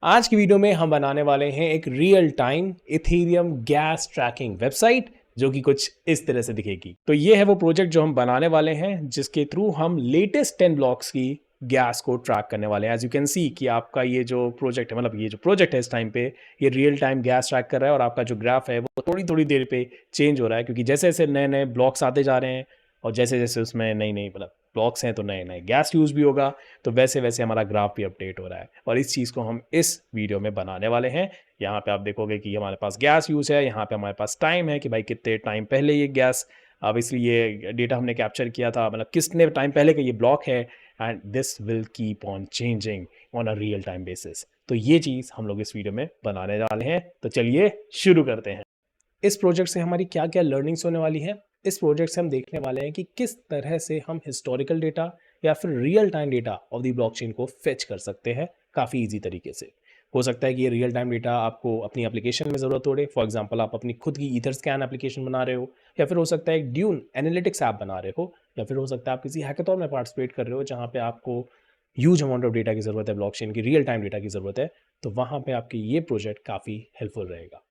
आज की वीडियो में हम बनाने वाले हैं एक real time Ethereum gas trekking website जो कि कुछ इस तरह से दिखेगी। तो ये है वो प्रोजेक्ट जो हम बनाने वाले हैं जिसके थ्रू हम लेटेस्ट 10 ब्लॉक्स की गैस को ट्रैक करने वाले हैं। एज यू कैन सी कि आपका ये जो प्रोजेक्ट है, मतलब ये जो प्रोजेक्ट है इस टाइम पे ये रियल टाइम गैस ट्रैक कर रहा है और आपका जो ग्राफ है वो थोड़ी थोड़ी देर पे चेंज हो रहा है क्योंकि जैसे जैसे नए नए ब्लॉक्स आते जा रहे हैं और जैसे जैसे उसमें नई नई मतलब ब्लॉक्स हैं तो नए नए गैस यूज भी होगा, तो वैसे वैसे हमारा ग्राफ भी अपडेट हो रहा है और इस चीज़ को हम इस वीडियो में बनाने वाले हैं। यहाँ पे आप देखोगे कि हमारे पास गैस यूज है, यहाँ पे हमारे पास टाइम है कि भाई कितने टाइम पहले ये गैस, अब इसलिए ये डेटा हमने कैप्चर किया था, मतलब कितने टाइम पहले का ये ब्लॉक है। And this will keep on changing on a real time basis. तो ये चीज़ हम लोग इस वीडियो में बनाने वाले हैं, तो चलिए शुरू करते हैं। इस प्रोजेक्ट से हमारी क्या क्या लर्निंग्स होने वाली है। इस प्रोजेक्ट से हम देखने वाले हैं कि किस तरह से हम हिस्टोरिकल डेटा या फिर real time data of the blockchain को फेच कर सकते हैं काफ़ी इजी तरीके से। हो सकता है कि ये रियल टाइम डेटा आपको अपनी एप्लीकेशन में ज़रूरत पड़े, फॉर एग्जांपल आप अपनी खुद की ईथर स्कैन एप्लीकेशन बना रहे हो, या फिर हो सकता है एक ड्यून एनालिटिक्स ऐप बना रहे हो, या फिर हो सकता है आप किसी हैकाथॉन में पार्टिसिपेट कर रहे हो जहाँ पे आपको ह्यूज अमाउंट ऑफ डेटा की ज़रूरत है, ब्लॉकचेन की रियल टाइम डेटा की ज़रूरत है। तो वहाँ पे आपके ये प्रोजेक्ट काफ़ी हेल्पफुल रहेगा।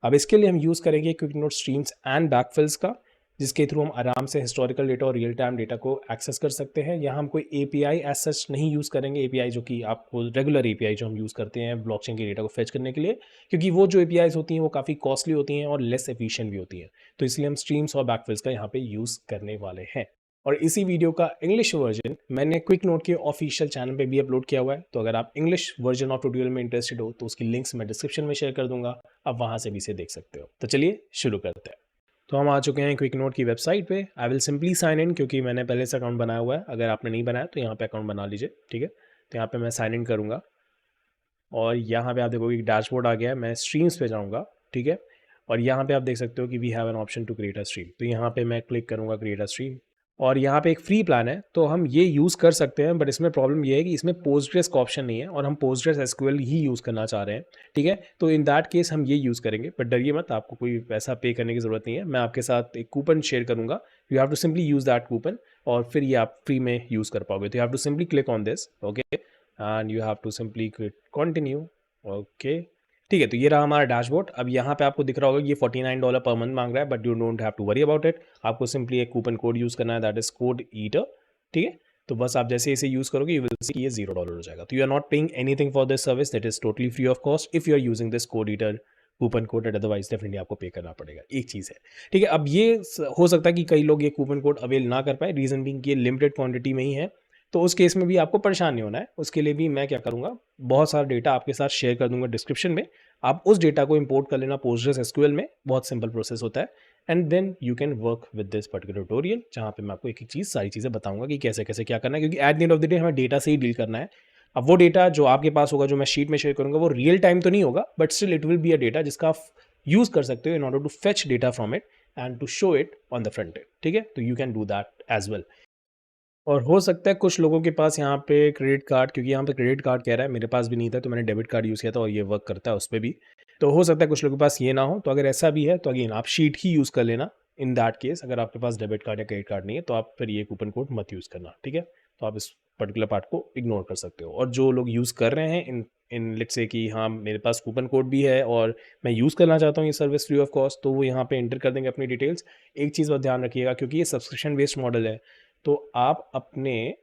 अब इसके लिए हम यूज़ करेंगे क्विक नोट स्ट्रीम्स एंड बैकफिल्स का, जिसके थ्रू हम आराम से हिस्टोरिकल डेटा और रियल टाइम डेटा को एक्सेस कर सकते हैं। यहाँ हम कोई एपीआई एज सच नहीं यूज़ करेंगे, एपीआई जो कि आपको रेगुलर एपीआई जो हम यूज़ करते हैं ब्लॉकचेन के डेटा को फेच करने के लिए, क्योंकि वो जो एपीआईज होती हैं वो काफ़ी कॉस्टली होती हैं और लेस एफिशिएंट भी होती हैं। तो इसलिए हम स्ट्रीम्स और बैकफिल्स का यहाँ पे यूज़ करने वाले हैं। और इसी वीडियो का इंग्लिश वर्जन मैंने क्विक नोट के ऑफिशियल चैनल पे भी अपलोड किया हुआ है, तो अगर आप इंग्लिश वर्जन ऑफ ट्यूटोरियल में इंटरेस्टेड हो तो उसकी लिंक्स मैं डिस्क्रिप्शन में शेयर कर दूंगा, आप वहां से भी इसे देख सकते हो। तो चलिए शुरू करते हैं। तो हम आ चुके हैं क्विक नोट की वेबसाइट पे। I will simply sign in क्योंकि मैंने पहले से अकाउंट बनाया हुआ है। अगर आपने नहीं बनाया तो यहाँ पे अकाउंट बना लीजिए, ठीक है। तो यहाँ पे मैं साइन इन करूँगा और यहाँ पे आप देखोगे कि डैशबोर्ड आ गया है, मैं स्ट्रीम्स पे जाऊँगा, ठीक है। और यहाँ पे आप देख सकते हो कि we have an option to create a stream, तो यहाँ पे मैं क्लिक करूँगा क्रिएट अ स्ट्रीम। और यहाँ पे एक फ्री प्लान है तो हम ये यूज़ कर सकते हैं, बट इसमें प्रॉब्लम ये है कि इसमें पोस्टग्रेस का ऑप्शन नहीं है और हम पोस्टग्रेस एसक्यूएल ही यूज़ करना चाह रहे हैं, ठीक है। तो इन दैट केस हम ये यूज़ करेंगे, बट डरिए मत, आपको कोई पैसा पे करने की ज़रूरत नहीं है। मैं आपके साथ एक कूपन शेयर करूँगा, you have to simply use that coupon और फिर ये आप फ्री में यूज़ कर पाओगे। तो you have to simply click on this, okay, and you have to simply click continue, okay, ठीक है। तो ये रहा हमारा डैशबोर्ड। अब यहाँ पे आपको दिख रहा होगा ये $49 पर मंथ मांग रहा है, but you don't have to worry about it. आपको सिंपली एक कूपन कोड यूज़ करना है, दैट इज कोड ईटर, ठीक है। तो बस आप जैसे इसे यूज़ करोगे यू विल सी ये $0 हो जाएगा। तो you are not paying anything for this service, that is totally free of cost if you are using this code eater coupon code, otherwise definitely आपको पे करना पड़ेगा। एक चीज़ है, ठीक है। अब ये हो सकता है कि कई लोग ये कूपन कोड अवेल ना कर पाए, रीजन बिंग ये लिमिटेड क्वांटिटी में ही है। तो उस केस में भी आपको परेशान नहीं होना है। उसके लिए भी मैं क्या करूँगा, बहुत सारा डेटा आपके साथ शेयर कर दूंगा डिस्क्रिप्शन में, आप उस डेटा को इंपोर्ट कर लेना पोस्टग्रेस एसक्यूएल में, बहुत सिंपल प्रोसेस होता है। And then you can work with this particular tutorial जहाँ पे मैं आपको एक एक चीज़ सारी चीज़ें बताऊंगा कि कैसे कैसे क्या करना है, क्योंकि at the end of the day हमें डेटा से ही डील करना है। अब वो डेटा जो आपके पास होगा, जो मैं शीट में शेयर करूंगा, वो रियल टाइम तो नहीं होगा, but still it will be a data जिसका आप यूज़ कर सकते हो in order to fetch data from it and to show it on the front end, ठीक है। तो you can do that as well. और हो सकता है कुछ लोगों के पास यहाँ पे क्रेडिट कार्ड, क्योंकि यहाँ पे क्रेडिट कार्ड कह रहा है, मेरे पास भी नहीं था तो मैंने डेबिट कार्ड यूज़ किया था और ये वर्क करता है उस पर भी। तो हो सकता है कुछ लोगों के पास ये ना हो, तो अगर ऐसा भी है तो अगेन आप शीट ही यूज़ कर लेना। इन दैट केस अगर आपके पास डेबिट कार्ड या क्रेडिट कार्ड नहीं है तो आप फिर ये कूपन कोड मत यूज़ करना, ठीक है। तो आप इस पर्टिकुलर पार्ट को इग्नोर कर सकते हो। और जो लोग यूज़ कर रहे हैं इन इन लेट्स से कि हाँ मेरे पास कूपन कोड भी है और मैं यूज़ करना चाहता हूँ ये सर्विस फ्री ऑफ कॉस्ट, तो वो यहाँ पे एंटर कर देंगे अपनी डिटेल्स। एक चीज़ बस ध्यान रखिएगा, क्योंकि ये सब्सक्रिप्शन बेस्ड मॉडल है, तो आप अपने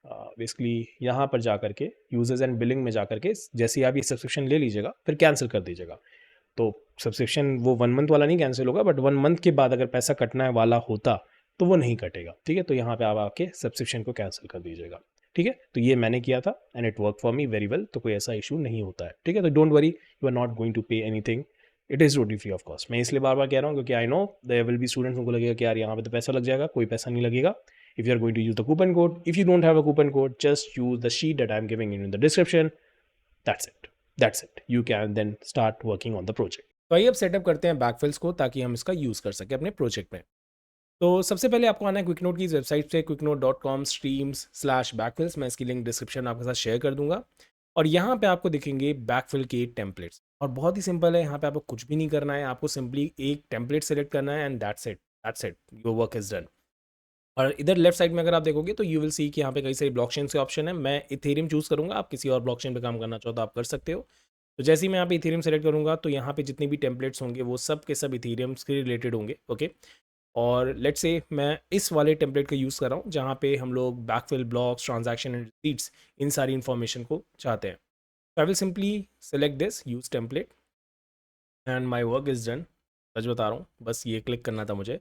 बेसिकली यहाँ पर जा करके यूजर्स एंड बिलिंग में जा करके जैसे ही आप ये सब्सक्रिप्शन ले लीजिएगा फिर कैंसिल कर दीजिएगा। तो सब्सक्रिप्शन वो 1 मंथ वाला नहीं कैंसिल होगा, बट 1 मंथ के बाद अगर पैसा कटना है वाला होता तो वो नहीं कटेगा, ठीक है। तो यहाँ पे आप आके सब्सक्रिप्शन को कैंसिल कर दीजिएगा, ठीक है। तो ये मैंने किया था and it work for me very well, तो कोई ऐसा इशू नहीं होता है, ठीक है। तो don't worry, you are not going to pay anything, it is totally free of cost. मैं इसलिए बार बार कह रहा हूँ क्योंकि I know there will be students, उनको लगेगा कि यार यहाँ पे तो पैसा लग जाएगा, कोई पैसा नहीं लगेगा। If you are going to use the coupon code, if you don't have a coupon code, just use the sheet that I'm giving you in the description. That's it. That's it. You can then start working on the project. तो आइए अब setup करते हैं बैकफिल्स को ताकि हम इसका use कर सकें अपने प्रोजेक्ट में। तो सबसे पहले आपको आना है क्विकनोट की इस वेबसाइट से, quicknote.com/streams/backfills। मैं इसकी लिंक डिस्क्रिप्शन आपके साथ शेयर कर दूंगा। और यहाँ पे आपको दिखेंगे बैकफिल के टेम्पलेट्स, और बहुत ही सिंपल है, यहाँ पे आपको कुछ भी नहीं करना है, आपको सिंपली एक टेम्पलेट सेलेक्ट करना है and that's it, your work is done. और इधर लेफ्ट साइड में अगर आप देखोगे तो यू विल सी कि यहाँ पे कई सारी ब्लॉकचेन के ऑप्शन है। मैं इथेरियम चूज़ करूँगा, आप किसी और ब्लॉकचेन पे काम करना चाहो तो आप कर सकते हो। तो जैसे ही मैं यहाँ पे इथेरियम सेलेक्ट करूँगा तो यहाँ पे जितने भी टेम्पलेट्स होंगे वो सब के सब इथेरियम के रिलेटेड होंगे, ओके। और लेट्स से मैं इस वाले टेम्पलेट का यूज़ कर रहा हूँ जहाँ पे हम लोग backfill blocks, transaction and receipts, इन सारी इन्फॉर्मेशन को चाहते हैं। I will simply select this use template and my work is done. सच बता रहा हूँ, बस ये क्लिक करना था मुझे।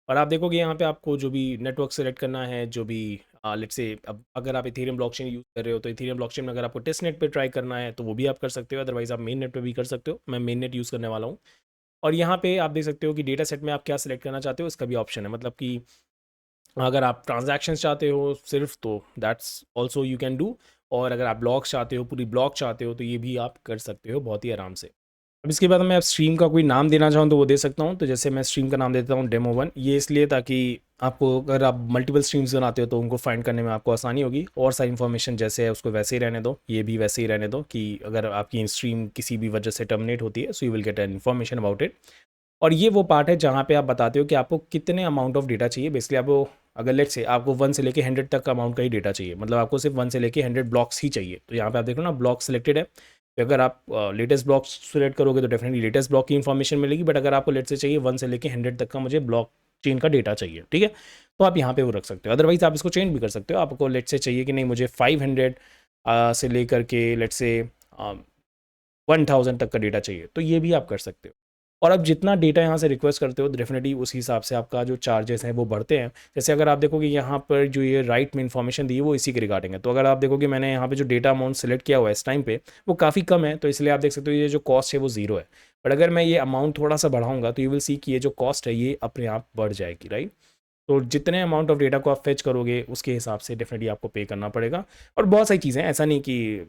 और आप देखोगे यहाँ पे आपको जो भी नेटवर्क सेलेक्ट करना है, जो भी लेट्स से अब अगर आप इथेरियम ब्लॉकचेन यूज़ कर रहे हो तो इथेरियम ब्लॉकचेन में अगर आपको टेस्ट नेट पे ट्राई करना है तो वो भी आप कर सकते हो, अदरवाइज आप मेन नेट पे भी कर सकते हो। मैं मेन नेट यूज़ करने वाला हूँ। और यहाँ पे आप देख सकते हो कि डेटा सेट में आप क्या सेलेक्ट करना चाहते हो, इसका भी ऑप्शन है। मतलब कि अगर आप ट्रांजैक्शंस चाहते हो सिर्फ तो that's also you can do, और अगर आप ब्लॉक चाहते हो, पूरी ब्लॉक चाहते हो, तो ये भी आप कर सकते हो बहुत ही आराम से। अब इसके बाद मैं स्ट्रीम का कोई नाम देना चाहूँ तो वो दे सकता हूँ। तो जैसे मैं स्ट्रीम का नाम देता हूँ डेमो 1, ये इसलिए ताकि आपको अगर आप मल्टीपल स्ट्रीम्स बनाते हो तो उनको फाइंड करने में आपको आसानी होगी। और सारी इन्फॉर्मेशन जैसे है उसको वैसे ही रहने दो, ये भी वैसे ही रहने दो कि अगर आपकी स्ट्रीम किसी भी वजह से टर्मिनेट होती है so you will get an information about it. और ये वो पार्ट है जहाँ पे आप बताते हो कि आपको कितने अमाउंट ऑफ डेटा चाहिए। बेसिकली आपको अगर लेट से आपको 1 से लेके 100 तक का अमाउंट का ही डेटा चाहिए, मतलब आपको सिर्फ 1 से लेके 100 ब्लॉक्स ही चाहिए। तो यहाँ पे आप देखो ना, ब्लॉक सिलेक्टेड है। तो अगर आप लेटेस्ट ब्लॉक सिलेक्ट करोगे तो डेफिनेटली लेटेस्ट ब्लॉक की इन्फॉर्मेशन मिलेगी। बट अगर आपको लेट से चाहिए 1 से लेके 100 तक का मुझे ब्लॉक चेन का डेटा चाहिए, ठीक है, तो आप यहाँ पे वो रख सकते हो। अदरवाइज आप इसको चेंज भी कर सकते हो। आपको लेट से चाहिए कि नहीं मुझे 500 से लेकर के लेट से 1000 तक का डेटा चाहिए, तो ये भी आप कर सकते हो। और अब जितना डेटा यहाँ से रिक्वेस्ट करते हो डेफिनेटली उस हिसाब से आपका जो चार्जेस हैं वो बढ़ते हैं। जैसे अगर आप देखोगे यहाँ पर जो ये राइट में इन्फॉर्मेशन दी है वो इसी के रिगार्डिंग है। तो अगर आप देखोगे मैंने यहाँ पे जो डेटा अमाउंट सेलेक्ट किया हुआ है इस टाइम पे वो काफ़ी कम है, तो इसलिए आप देख सकते हो ये जो कॉस्ट है वो जीरो है। बट अगर मैं ये अमाउंट थोड़ा सा बढ़ाऊंगा तो यू विल सी कि ये जो कॉस्ट है ये अपने आप बढ़ जाएगी, राइट। तो जितने अमाउंट ऑफ डेटा को आप फेच करोगे उसके हिसाब से डेफिनेटली आपको पे करना पड़ेगा। और बहुत सारी चीज़ें, ऐसा नहीं कि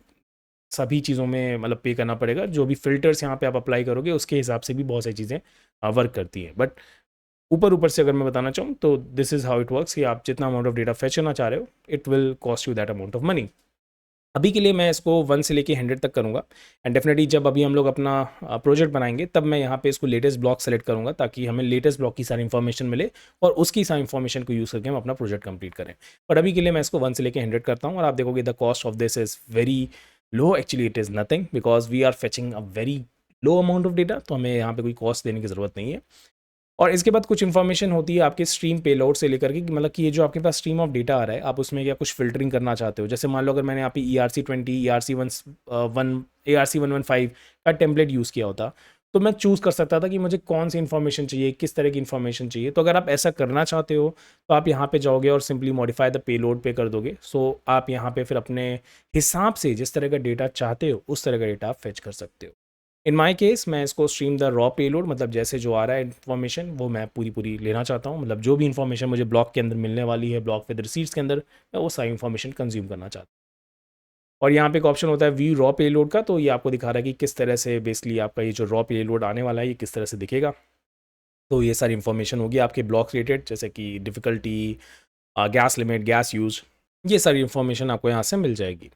सभी चीज़ों में मतलब पे करना पड़ेगा। जो भी फ़िल्टर्स यहाँ पे आप अप्लाई करोगे उसके हिसाब से भी बहुत सारी चीज़ें वर्क करती हैं। बट ऊपर ऊपर से अगर मैं बताना चाहूँ तो this is how it works कि आप जितना अमाउंट ऑफ डेटा फेच करना चाह रहे हो it will cost you that amount of money. अभी के लिए मैं इसको 1 से लेके 100 तक करूँगा। एंड डेफिनेटली जब अभी हम लोग अपना प्रोजेक्ट बनाएंगे तब मैं यहाँ पे इसको लेटेस्ट ब्लॉक सेलेक्ट करूँगा ताकि हमें लेटेस्ट ब्लॉक की सारी इन्फॉर्मेशन मिले और उसकी सारी इन्फॉर्मेशन को यूज़ करके हम अपना प्रोजेक्ट कंप्लीट करें। पर अभी के लिए मैं इसको 1 से लेके 100 करता हूँ और आप देखोगे the cost of this is very low. Actually it is nothing because we are fetching a very low amount of data, तो हमें यहाँ पे कोई कॉस्ट देने की ज़रूरत नहीं है। और इसके बाद कुछ इन्फॉर्मेशन होती है आपके स्ट्रीम पेलोड से लेकर के कि मतलब कि ये जो आपके पास स्ट्रीम ऑफ डेटा आ रहा है आप उसमें क्या कुछ फिल्टरिंग करना चाहते हो। जैसे मान लो अगर मैंने यहाँ पे ERC20, ERC115 का टेम्पलेट यूज़ किया होता तो मैं चूज़ कर सकता था कि मुझे कौन सी इन्फॉर्मेशन चाहिए, किस तरह की इन्फॉर्मेशन चाहिए। तो अगर आप ऐसा करना चाहते हो तो आप यहाँ पे जाओगे और सिंपली मॉडिफाई द पेलोड पे कर दोगे। सो आप यहाँ पे फिर अपने हिसाब से जिस तरह का डेटा चाहते हो उस तरह का डेटा आप फेच कर सकते हो। इन माई केस मैं इसको स्ट्रीम द रॉ पेलोड, मतलब जैसे जो आ रहा है इन्फॉर्मेशन वो मैं पूरी पूरी लेना चाहता हूँ। मतलब जो भी इन्फॉर्मेशन मुझे ब्लॉक के अंदर मिलने वाली है, ब्लॉक विद रिसीट्स के अंदर, मैं वो सारी इन्फॉर्मेशन कंज्यूम करना चाहता हूँ। और यहाँ पे एक ऑप्शन होता है व्यू रॉ पेलोड का, तो ये आपको दिखा रहा है कि किस तरह से बेसिकली आपका ये जो रॉ पेलोड आने वाला है ये किस तरह से दिखेगा। तो ये सारी इन्फॉर्मेशन होगी आपके ब्लॉक रिलेटेड, जैसे कि difficulty, gas limit, gas use, ये सारी इन्फॉर्मेशन आपको यहाँ से मिल जाएगी।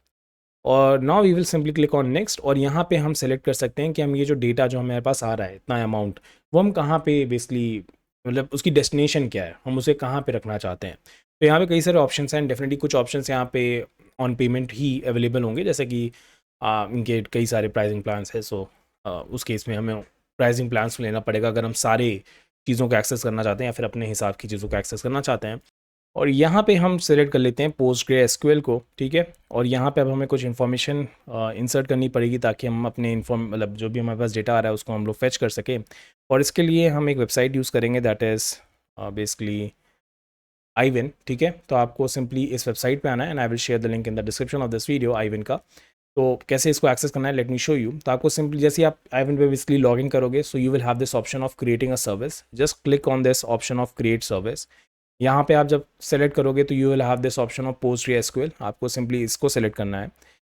और now we will simply click on next और यहाँ पे हम सेलेक्ट कर सकते हैं कि हम ये जो डेटा जो हमारे पास आ रहा है इतना अमाउंट, वो हम कहाँ पे बेसिकली मतलब उसकी डेस्टिनेशन क्या है, हम उसे कहाँ पे रखना चाहते हैं। तो यहाँ पे कई सारे ऑप्शंस हैं। डेफिनेटली कुछ ऑप्शंस यहाँ पे ऑन पेमेंट ही अवेलेबल होंगे, जैसे कि इनके कई सारे प्राइसिंग प्लान्स हैं। सो उस केस में हमें प्राइसिंग प्लान्स लेना पड़ेगा अगर हम सारे चीज़ों को एक्सेस करना चाहते हैं या फिर अपने हिसाब की चीज़ों को एक्सेस करना चाहते हैं। और यहाँ पे हम सेलेक्ट कर लेते हैं PostgreSQL को, ठीक है। और यहाँ पे अब हमें कुछ इन्फॉर्मेशन इंसर्ट करनी पड़ेगी ताकि हम अपने मतलब जो भी हमारे पास डेटा आ रहा है उसको हम लोग फेच कर सकें। और इसके लिए हम एक वेबसाइट यूज़ करेंगे दैट इज़ बेसिकली आईविन, ठीक है। तो आपको सिंपली इस वेबसाइट पे आना है and I will share the link in the description of this video आईविन का। तो कैसे इसको एक्सेस करना है लेट मी शो यू। तो आपको सिंपली जैसे आप आईविन पे बेसिकली लॉग इन करोगे so you will have this option of creating a service. Just click on this option of create service. यहाँ पे आप जब सेलेक्ट करोगे तो you will have this option of PostgreSQL, आपको सिंपली इसको सेलेक्ट करना है।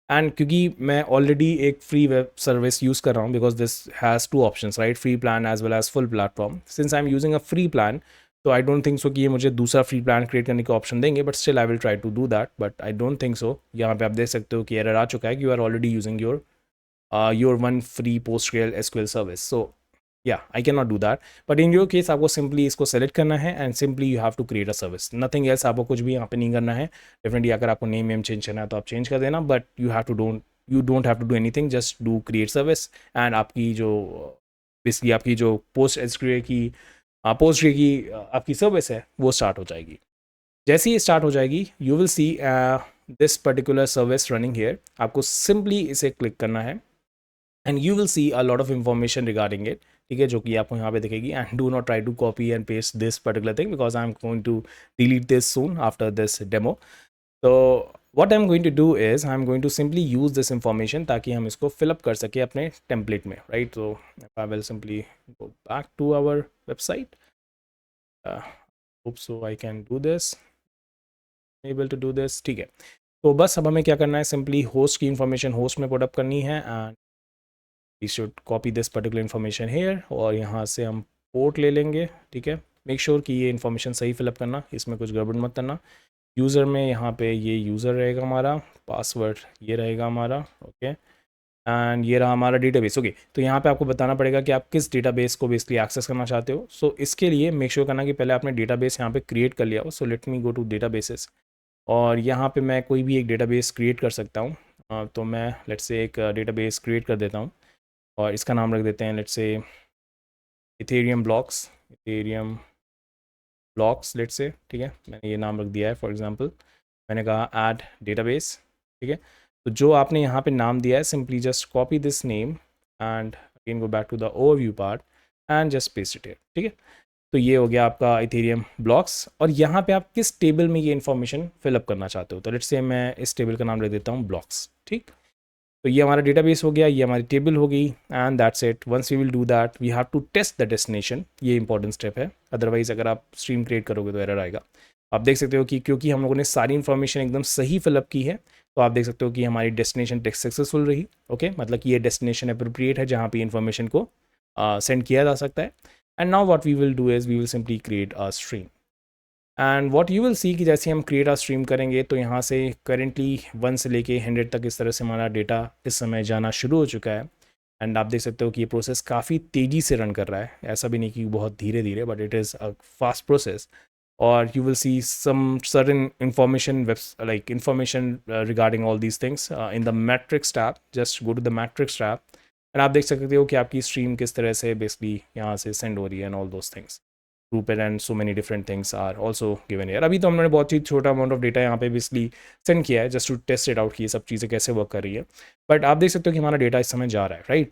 एंड क्योंकि मैं ऑलरेडी एक फ्री वेब सर्विस यूज़ कर रहा हूँ because this has 2 options, right, free plan as well as full platform. Since I am using a free plan तो आई डोंट थिंक सो कि ये मुझे दूसरा फ्री प्लान क्रिएट करने का ऑप्शन देंगे, but still I will try to do that, but I don't think so. यहाँ पे आप देख सकते हो कि एरर आ चुका है कि you are already using your one free PostgreSQL service. So या I can not do that, but in your case आपको सिंपली इसको सेलेक्ट करना है and simply you have to create a service, nothing else. आपको कुछ भी यहाँ पे नहीं करना है। डेफिनेटली अगर आपको नेम चेंज करना है तो आप चेंज कर देना, but you don't have to do anything, just do create service and आपकी जो बेसिकली आपकी जो पोस्ट एसक्यूएल की आपकी सर्विस है वो स्टार्ट हो जाएगी। जैसे ही स्टार्ट हो जाएगी you will see this particular service running here. आपको सिंपली इसे क्लिक करना है and you will see a lot of information regarding it, ठीक है, जो कि आपको यहाँ पे दिखेगी। And do not try to copy and paste this particular thing because I am going to delete this soon after this demo. तो what I'm going to do is I'm going to simply use this information ताकि हम इसको fill up कर सके अपने template में, right? So if I will simply go back to our website, hope so I can do this, able to do this, ठीक है। तो बस अब हमें क्या करना है, सिंपली होस्ट की इन्फॉर्मेशन होस्ट में पुट अप करनी है and we should copy this particular information here और यहाँ से हम पोर्ट ले लेंगे, ठीक है। मेक श्योर कि ये इन्फॉर्मेशन सही फिलअप करना, इसमें कुछ गड़बड़ मत करना। यूज़र में यहाँ पे ये यूज़र रहेगा हमारा, पासवर्ड ये रहेगा हमारा, ओके, एंड ये रहा हमारा डेटाबेस, ओके। तो यहाँ पे आपको बताना पड़ेगा कि आप किस डेटाबेस को बेसिकली एक्सेस करना चाहते हो। सो इसके लिए मेक श्योर करना कि पहले आपने डेटाबेस यहाँ पे क्रिएट कर लिया हो। So let me go to databases और यहाँ पे मैं कोई भी एक डेटाबेस क्रिएट कर सकता हूँ। तो मैं लेट्स से एक डेटाबेस क्रिएट कर देता हूँ और इसका नाम रख देते हैं let's say Ethereum blocks let's say, ठीक है। मैंने ये नाम रख दिया है फॉर एग्जांपल, मैंने कहा ऐड डेटाबेस, ठीक है। तो जो आपने यहाँ पे नाम दिया है simply just copy this name and again go back to the overview part and just paste it here, ठीक है। तो ये हो गया आपका इथेरियम ब्लॉक्स और यहाँ पे आप किस टेबल में ये इन्फॉर्मेशन फिलअप करना चाहते हो। तो लेट्स से मैं इस टेबल का नाम रख देता हूँ ब्लॉक्स, ठीक। तो ये हमारा डेटाबेस हो गया, ये हमारी टेबल हो गई and that's it. Once we will do that we have to test the destination, ये इंपॉर्टेंट स्टेप है, अदरवाइज अगर आप स्ट्रीम क्रिएट करोगे तो एरर आएगा। आप देख सकते हो कि क्योंकि हम लोगों ने सारी इन्फॉर्मेशन एकदम सही फिलअप की है तो आप देख सकते हो कि हमारी डेस्टिनेशन टेक्स्ट सक्सेसफुल रही, ओके। मतलब कि ये डेस्टिनेशन अप्रोप्रिएट है जहाँ पे इन्फॉर्मेशन को सेंड किया जा सकता है। And now what we will do is we will simply create a stream and what you will see कि जैसे हम क्रिएट अ स्ट्रीम करेंगे तो यहाँ से करेंटली 1 से लेके 100 तक इस तरह से हमारा डेटा इस समय जाना शुरू हो चुका है। एंड आप देख सकते हो कि ये प्रोसेस काफ़ी तेज़ी से रन कर रहा है, ऐसा भी नहीं कि बहुत धीरे धीरे, but it is a fast process. और you will see some certain information like information regarding all these things in the metrics tab. Just go to the metrics tab and आप देख सकते हो कि आपकी स्ट्रीम किस तरह से बेसिकली यहाँ से सेंड हो रही है and all those things group and so many different things are also given here. अभी तो हमने बहुत ही छोटा अमाउंट ऑफ डेटा यहाँ पे बेसिकली सेंड किया है just to test it out कि ये सब चीज़ें कैसे वर्क कर रही है, बट आप देख सकते हो कि हमारा डेटा इस समय जा रहा है, right.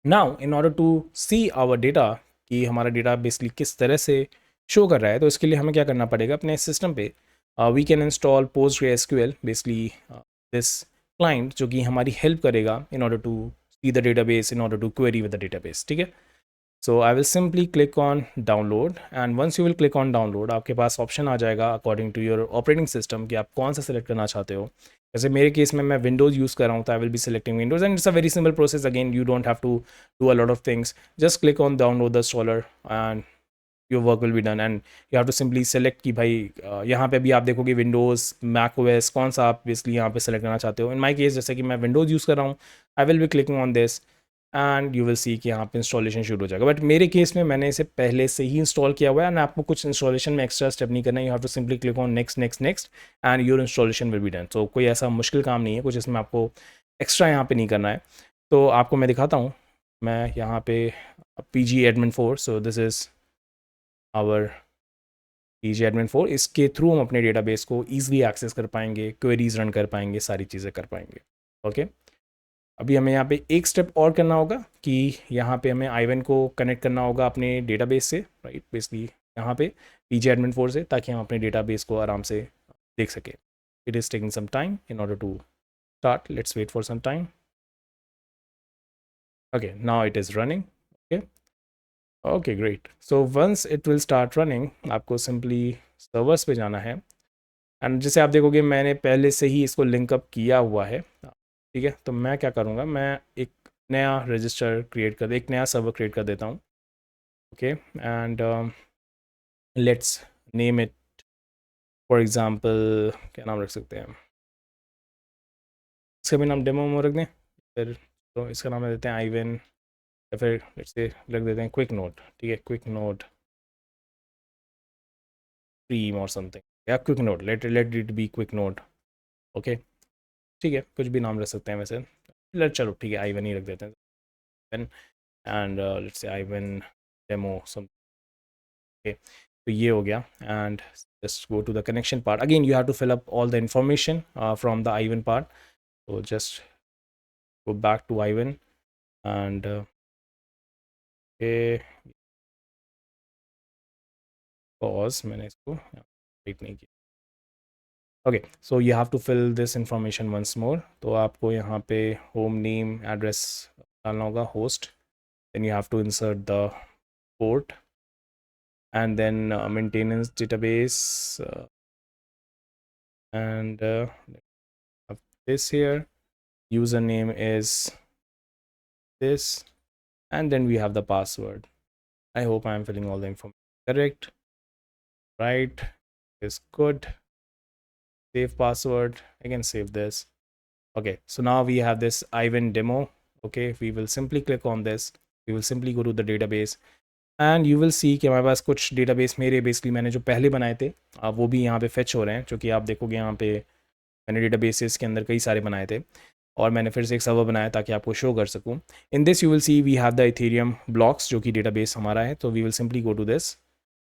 Now in order to see our data कि हमारा डेटा बेसिकली किस तरह से शो कर रहा है, तो इसके लिए हमें क्या करना पड़ेगा अपने सिस्टम पे we can install PostgreSQL basically this client जो कि हमारी हेल्प करेगा in order to see the database, in order to query with the database, ठीक है। So I will simply click on download and once you will click on download आपके पास option आ जाएगा according to your operating system कि आप कौन सा सेलेक्ट करना चाहते हो। जैसे मेरे केस में मैं विंडोज़ यूज़ कर रहा हूँ तो I will be selecting Windows and it's a very simple process. Again you don't have to do a lot of things, just click on download the installer and your work will be done and you have to simply select कि भाई यहाँ पे भी आप देखोगे Windows Mac OS कौन सा आप बेसिकली यहाँ पे सेलेक्ट करना चाहते हो। इन माई केस जैसे कि मैं विंडोज़ यूज़ कर रहा हूँ आई will B clicking on this and you will see कि यहाँ पे इंस्टॉलेशन शुरू हो जाएगा, बट मेरे केस में मैंने इसे पहले से ही इंस्टॉल किया हुआ है एंड आपको कुछ इंस्टॉलेशन में एक्स्ट्रा स्टेप नहीं करना है। You have to simply click on next next next and your installation will be done. तो कोई ऐसा मुश्किल काम नहीं है कुछ इसमें आपको एक्स्ट्रा यहाँ पे नहीं करना है। तो आपको मैं दिखाता हूँ, मैं यहाँ पे pg-admin4, so this is our pg-admin4, इसके थ्रू हम अपने डेटाबेस को ईजिली एक्सेस कर पाएंगे, क्वेरीज रन कर पाएंगे, सारी चीज़ें कर पाएंगे, ओके। अभी हमें यहाँ पे एक स्टेप और करना होगा कि यहाँ पे हमें आईवन को कनेक्ट करना होगा अपने डेटाबेस से, राइट, बेसिकली यहाँ पे pg-admin4 से, ताकि हम अपने डेटाबेस को आराम से देख सकें। It is taking some time in order to start, let's wait for some time. Okay, now it is running, okay okay great. So once it will start running आपको सिंपली सर्वर्स पे जाना है and जैसे आप देखोगे मैंने पहले से ही इसको लिंकअप किया हुआ है, ठीक है। तो मैं क्या करूँगा, मैं एक नया रजिस्टर क्रिएट कर एक नया सर्वर क्रिएट कर देता हूँ, okay. And let's name it for example, क्या नाम रख सकते हैं, इसका भी नाम डेमो रख दें फिर, तो इसका नाम दे देते हैं आईवन या फिर लेट्स से रख देते हैं क्विक नोट, ठीक है, क्विक नोट स्ट्रीम और समथिंग, या quick note, let it be quick note, okay, ठीक है, कुछ भी नाम रख सकते हैं वैसे, चलो ठीक है, आई वन ही रख देते हैं, and let's say I one demo some, okay, तो ये हो गया, and just go to the connection part. Again, you have to fill up all the information from the I1 part. So just go back to I1 and okay, pause. मैंने इसको wait नहीं किया. Okay, so you have to fill this information once more. तो आपको यहाँ पे home name, address डालना होगा, host. Then you have to insert the port and then maintenance database and have this here. Username is this, and then we have the password. I hope I am filling all the information correct. Right, is good. Save password. I can save this. Okay, so now we have this I1 demo. Okay, we will simply click on this. We will simply go to the database and you will see कि हमारे पास कुछ database मेरे basically मैंने जो पहले बनाए थे वो भी यहाँ पे fetch हो रहे हैं, क्योंकि आप देखोगे यहाँ पे मैंने databases के अंदर कई सारे बनाए थे और मैंने फिर से एक सर्वर बनाया ताकि आपको शो कर सकूँ. In this you will see we have the Ethereum blocks जो कि डेटाबेस हमारा है. तो we will simply go to this,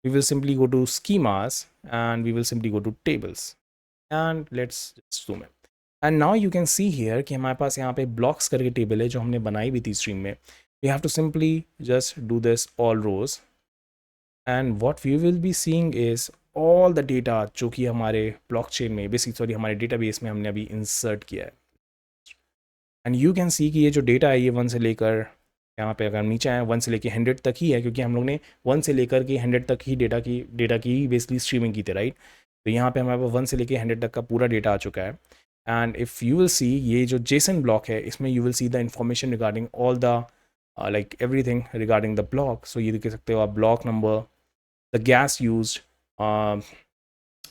we will simply go to schemas and we will simply go to tables and let's zoom in. And now you can see here कि हमारे पास यहाँ पे blocks करके table है जो हमने बनाई भी थी stream में. We have to simply just do this all rows and what we will be seeing is all the data जो कि हमारे blockchain में basically हमारे database में हमने अभी insert किया है. एंड यू कैन सी कि ये जो डेटा है ये 1 से लेकर यहाँ पे अगर नीचे आए 1 से लेकर 100 तक ही है, क्योंकि हम लोग ने 1 से लेकर के 100 तक ही डेटा की बेसिकली स्ट्रीमिंग की थी, राइट. तो यहाँ पे हमारे पास 1 से लेकर 100 तक का पूरा डेटा आ चुका है. And if you will see ये जो जेसन ब्लॉक है इसमें you will see the information regarding all the like everything regarding the block. So ये देख सकते हो आप, block number, the gas use,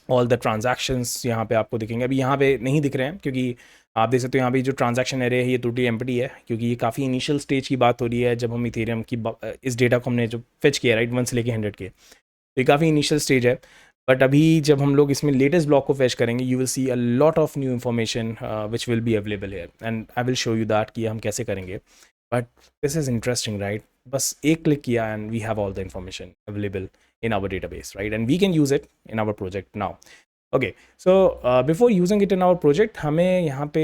all the transactions यहाँ पे आपको दिखेंगे. अभी यहाँ पे नहीं दिख रहे हैं क्योंकि आप देख सकते हो यहाँ पे जो ट्रांजैक्शन एरे है ये टोटली एम्प्टी है, क्योंकि ये काफ़ी इनिशियल स्टेज की बात हो रही है जब हम इथेरियम की इस डेटा को हमने जो फेच किया, राइट, 1 से लेके 100 के. तो ये काफ़ी इनिशियल स्टेज है. बट अभी जब हम लोग इसमें लेटेस्ट ब्लॉक को फेच करेंगे you will see a lot of new information which will be available here and I will show you that कि हम कैसे करेंगे. But this is interesting, right. बस एक क्लिक किया and we have all the information available in our database, right, and we can use it in our project now. Okay, so before using it in our project हमें यहाँ पे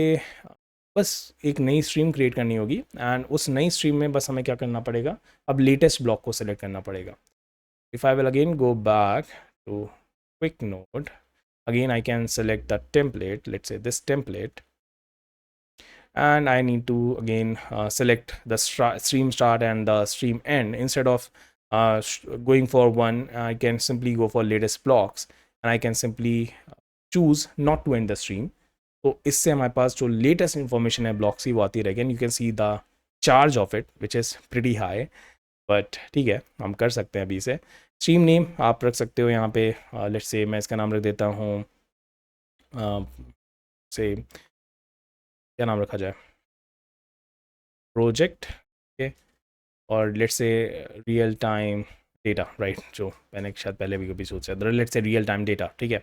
बस एक नई stream create करनी होगी and उस नई स्ट्रीम में बस हमें क्या करना पड़ेगा, अब लेटेस्ट ब्लॉक को सेलेक्ट करना पड़ेगा. If I will again go back to quick note, again I can select the template, let's say this template, and I need to again select the stream start and the stream end. Instead of going for one, I can simply go for latest blocks and I can simply choose not to end the stream. तो इससे हमारे पास जो latest information है blocks की वो आती रहेगी. You can see the charge of it which is pretty high, but ठीक है हम कर सकते हैं अभी इसे. स्ट्रीम नेम आप रख सकते हो यहाँ पे, लेट्स से मैं इसका नाम रख देता हूँ, से क्या नाम रखा जाए, प्रोजेक्ट, ओके, और let's say real time data, right, जो मैंने शायद पहले भी कभी सोचा था, let's say real time data, ठीक है,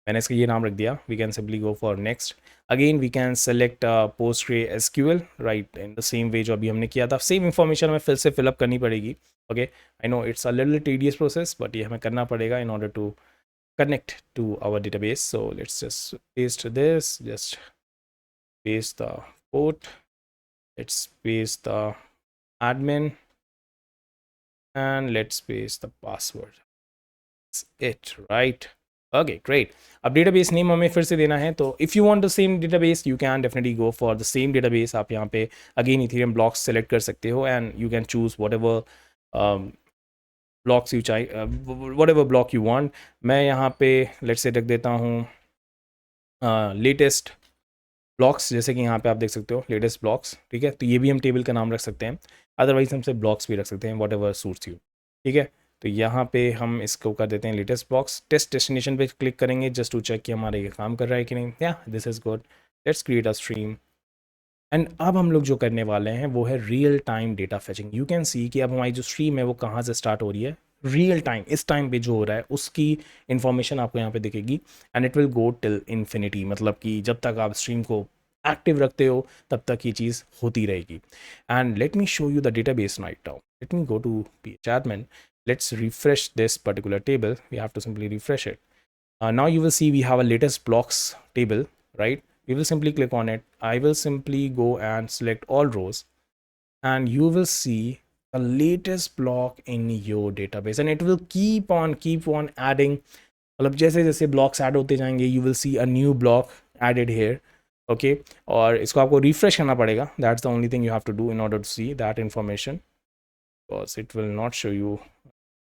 मैंने इसका ये नाम रख दिया. We can simply go for next. Again we can select PostgreSQL, right, in the same way जो अभी हमने किया था. सेम इन्फॉर्मेशन हमें फिर से फिलअप करनी पड़ेगी. Okay, I know it's a little tedious process but ये हमें करना पड़ेगा in order to connect to our database. So let's just paste this, just paste the port, let's paste the admin, and let's paste the password. That's it, right? Okay, great. अब database name हमें फिर से देना है, तो if you want the same database you can definitely go for the same database. आप यहाँ पे again Ethereum blocks select कर सकते हो and you can choose whatever blocks you चाहिए, whatever block you want. मैं यहाँ पे let's say रख देता हूँ लेटेस्ट ब्लॉक्स, जैसे कि यहाँ पे आप देख सकते हो लेटेस्ट ब्लॉक्स, ठीक है. तो ये भी हम टेबल का नाम रख सकते हैं, अदरवाइज हम से ब्लॉक्स भी रख सकते हैं, वॉट एवर सूट्स यू, ठीक है. तो यहाँ पे हम इसको कर देते हैं लेटेस्ट ब्लॉक्स. टेस्ट डेस्टिनेशन पे क्लिक करेंगे जस्ट टू चेक कि हमारा ये काम कर रहा है कि नहीं. या this is good. Let's create a stream. And अब हम लोग जो करने वाले हैं वो है real time data fetching. You can see कि अब हमारी जो स्ट्रीम है वो कहाँ से स्टार्ट हो रही है, रियल टाइम इस टाइम पे जो हो रहा है उसकी इन्फॉर्मेशन आपको यहाँ पे दिखेगी। And it will go till infinity, मतलब कि जब तक आप स्ट्रीम को एक्टिव रखते हो तब तक ये चीज़ होती रहेगी। And let me show you the database right now. Let me go to PH admin. Let's refresh this particular table. We have to simply refresh it. Now you will see we have a latest blocks table, right? We will simply click on it. I will simply go and select all rows, and you will see the latest block in your database, and it will keep on adding. मतलब जैसे जैसे blocks add होते जाएंगे you will see a new block added here. Okay, और इसको आपको refresh करना पड़ेगा। That's the only thing you have to do in order to see that information, because it will not show you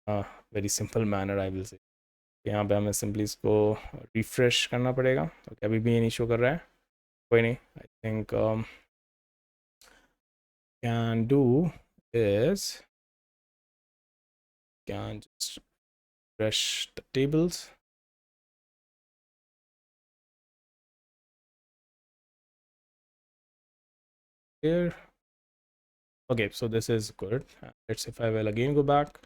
very simple manner I will say. यहाँ पे हमें simply इसको refresh करना पड़ेगा। ओके, अभी भी ये नहीं शो कर रहा है, कोई नहीं। I think can do is can just refresh the tables. Here, okay, so this is good. Let's if I will again go back,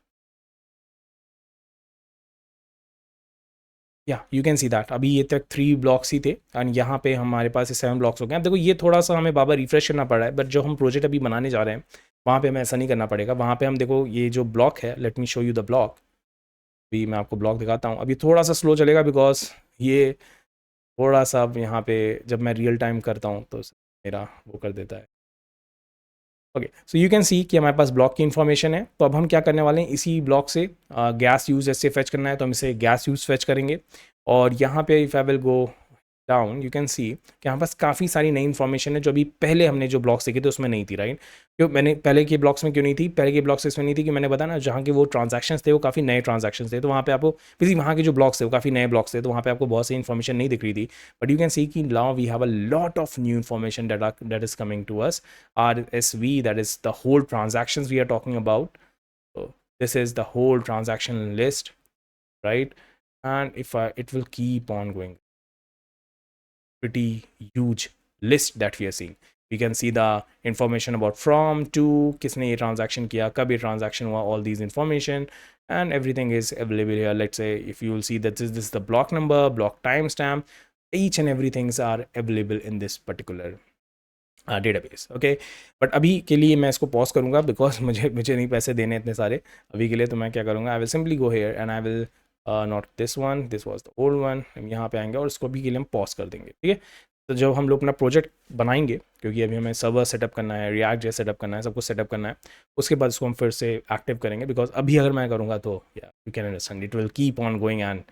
या यू कैन सी दैट अभी ये तक 3 ब्लॉक्स ही थे एंड यहाँ पे हमारे पास ये 7 ब्लॉक्स हो गए। अब देखो ये थोड़ा सा हमें बाबा रिफ्रेश करना पड़ रहा है, बट जो हम प्रोजेक्ट अभी बनाने जा रहे हैं वहाँ पे हमें ऐसा नहीं करना पड़ेगा। वहाँ पे हम देखो ये जो ब्लॉक है, late me show you the block. अभी मैं आपको ब्लॉक दिखाता हूँ। अभी थोड़ा सा स्लो चलेगा बिकॉज ये थोड़ा सा अब यहाँ पे जब मैं रियल टाइम करता हूँ तो मेरा वो कर देता है। Okay, so you can see कि हमारे पास ब्लॉक की इन्फॉर्मेशन है। तो अब हम क्या करने वाले हैं, इसी ब्लॉक से गैस यूज ऐसे फेच करना है तो हम इसे गैस यूज फेच करेंगे। और यहाँ पे if I will go down you can see कि हमारे पास काफ़ी सारी नई इन्फॉर्मेशन है जो अभी पहले हमने जो ब्लॉक्स देखे थे उसमें नहीं थी, राइट? क्यों मैंने पहले के ब्लॉक्स में क्यों नहीं थी? पहले के ब्लॉक्स इसमें नहीं थी कि मैंने बताया ना, जहाँ के वो ट्रांजैक्शंस थे वो काफ़ी नए ट्रांजैक्शंस थे, तो वहाँ पे आपको किसी वहाँ के जो ब्लॉक्स थे वो काफ़ी नए ब्लॉक्स थे, तो वहाँ पे आपको बहुत सी इन्फॉर्मेशन नहीं दिख रही थी। बट यू कैन सी कि now we have a lot of new information that is coming to us. RSV, that is the whole transactions we are talking about. So this is the whole transaction list, right? And if it will keep on going, pretty huge list that we are seeing. We can see the information about from to, किसने ये transaction किया, कब ये transaction हुआ, all these information and everything is available here. Let's say if you will see that this is the block number, block timestamp, each and everything are available in this particular database. Okay, but अभी के लिए मैं इसको pause करूँगा because मुझे नहीं पैसे देने इतने सारे अभी के लिए। तो मैं क्या करूँगा, आई will simply go here and I will not this one, this was the old one. हम यहाँ पे आएंगे और इसको अभी के लिए हम पॉज कर देंगे, ठीक है? तो जब हम लोग अपना प्रोजेक्ट बनाएंगे, क्योंकि अभी हमें सर्वर सेटअप करना है, रिएक्ट जेस सेटअप करना है, सब कुछ सेटअप करना है, उसके बाद इसको हम फिर से एक्टिव करेंगे। बिकॉज अभी अगर मैं करूँगा तो you can understand it will keep on going and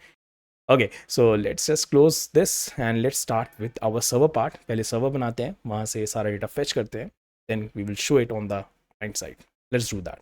okay, so let's just close this and let's start with our server part. पहले सर्वर बनाते हैं, वहाँ से सारा डेटा फेच करते हैं, then we will show it on the client side. Let's do that.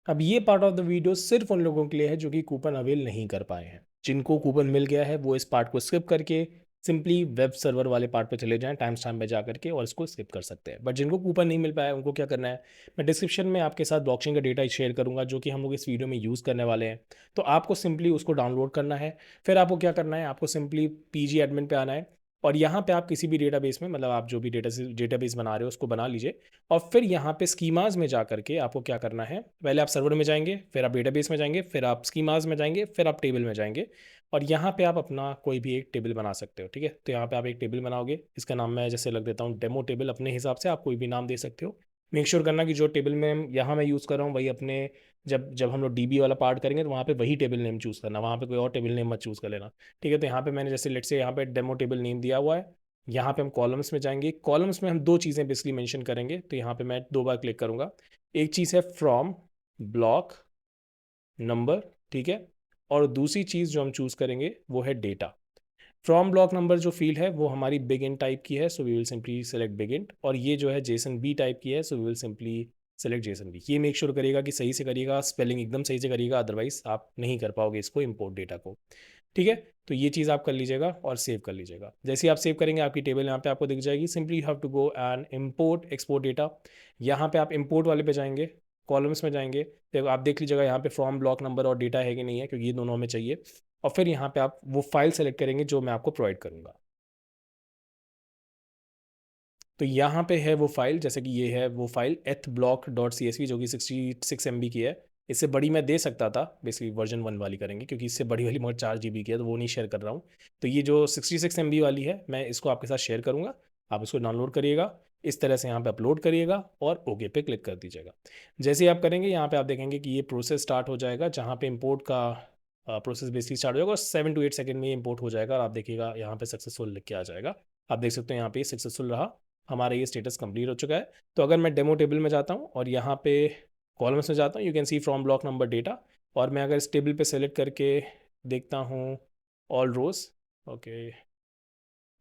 अब ये पार्ट ऑफ द वीडियो सिर्फ उन लोगों के लिए है जो कि कूपन अवेल नहीं कर पाए हैं। जिनको कूपन मिल गया है वो इस पार्ट को स्किप करके सिंपली वेब सर्वर वाले पार्ट पे चले जाएं, टाइम स्टैम्प पे जा करके, और इसको स्किप कर सकते हैं। बट जिनको कूपन नहीं मिल पाया उनको क्या करना है, मैं डिस्क्रिप्शन में आपके साथ ब्लॉकचेन का डेटा शेयर करूंगा जो कि हम लोग इस वीडियो में यूज़ करने वाले हैं। तो आपको सिंपली उसको डाउनलोड करना है। फिर आपको क्या करना है, आपको सिंपली PG एडमिन पे आना है और यहाँ पे आप किसी भी डेटाबेस में, मतलब आप जो भी डेटाबेस बना रहे हो उसको बना लीजिए। और फिर यहाँ पे स्कीमाज में जा करके आपको क्या करना है, पहले आप सर्वर में जाएंगे, फिर आप डेटाबेस में जाएंगे, फिर आप स्कीमाज में जाएंगे, फिर आप टेबल में जाएंगे और यहाँ पे आप अपना कोई भी एक टेबल बना सकते हो, ठीक है? तो यहाँ पे आप एक टेबल बनाओगे, इसका नाम मैं जैसे लग देता हूँ डेमो टेबल। अपने हिसाब से आप कोई भी नाम दे सकते हो। मेक श्योर करना कि जो टेबल में यहाँ मैं यूज़ कर रहा हूँ वही अपने, जब जब हम लोग DB वाला पार्ट करेंगे तो वहाँ पे वही टेबल नेम चूज़ करना, वहाँ पे कोई और टेबल नेम मत चूज़ कर लेना, ठीक है? तो यहाँ पे मैंने जैसे लेट से यहाँ पे डेमो टेबल नेम दिया हुआ है। यहाँ पे हम कॉलम्स में जाएंगे, कॉलम्स में हम दो चीज़ें बेसिकली मेंशन करेंगे। तो यहाँ पे मैं 2 बार क्लिक करूँगा। एक चीज़ है फ्रॉम ब्लॉक नंबर, ठीक है? और दूसरी चीज़ जो हम चूज़ करेंगे वो है डेटा। फ्रॉम ब्लॉक नंबर जो फील्ड है वो हमारी बिग इंट टाइप की है, so we will simply select big int. और ये जो है जेसन बी टाइप की है, so we will simply select JSON B. ये मेक श्योर करिएगा कि सही से करिएगा, स्पेलिंग एकदम सही से करिएगा, अदरवाइज आप नहीं कर पाओगे इसको इम्पोर्ट डेटा को, ठीक है? तो ये चीज़ आप कर लीजिएगा और सेव कर लीजिएगा। जैसे ही आप सेव करेंगे आपकी टेबल यहाँ पे आपको दिख जाएगी। Simply you have to go and import export data. यहाँ पे आप इम्पोर्ट वाले पे जाएंगे, कॉलम्स में जाएंगे, तो आप देख लीजिएगा यहाँ पे फ्रॉम ब्लॉक नंबर और डेटा है कि नहीं है, क्योंकि ये दोनों हमें चाहिए। और फिर यहाँ पे आप वो फाइल सेलेक्ट करेंगे जो मैं आपको प्रोवाइड करूँगा। तो यहाँ पे है वो फाइल, जैसे कि ये है वो फाइल ethblock.csv जो कि 66 MB की है। इससे बड़ी मैं दे सकता था, बेसिकली वर्जन 1 वाली करेंगे क्योंकि इससे बड़ी वाली मोड 4 GB की है, तो वो नहीं शेयर कर रहा हूँ। तो ये जो 66 MB वाली है मैं इसको आपके साथ शेयर करूँगा, आप इसको डाउनलोड करिएगा, इस तरह से यहाँ पे अपलोड करिएगा और ओके पे क्लिक कर दीजिएगा। जैसे ही आप करेंगे यहाँ पे आप देखेंगे कि ये प्रोसेस स्टार्ट हो जाएगा, जहाँ पे इंपोर्ट का प्रोसेस बेसिकली स्टार्ट हो जाएगा और 7 to 8 सेकंड में इंपोर्ट हो जाएगा और आप देखिएगा यहाँ पे सक्सेसफुल लिख के आ जाएगा। आप देख सकते हैं यहाँ पे सक्सेसफुल रहा, हमारा ये स्टेटस कंप्लीट हो चुका है। तो अगर मैं डेमो टेबल में जाता हूँ और यहाँ पे कॉलम्स में जाता हूँ, you can C from block number data, और मैं अगर इस टेबल पे सेलेक्ट करके देखता हूँ all rows, okay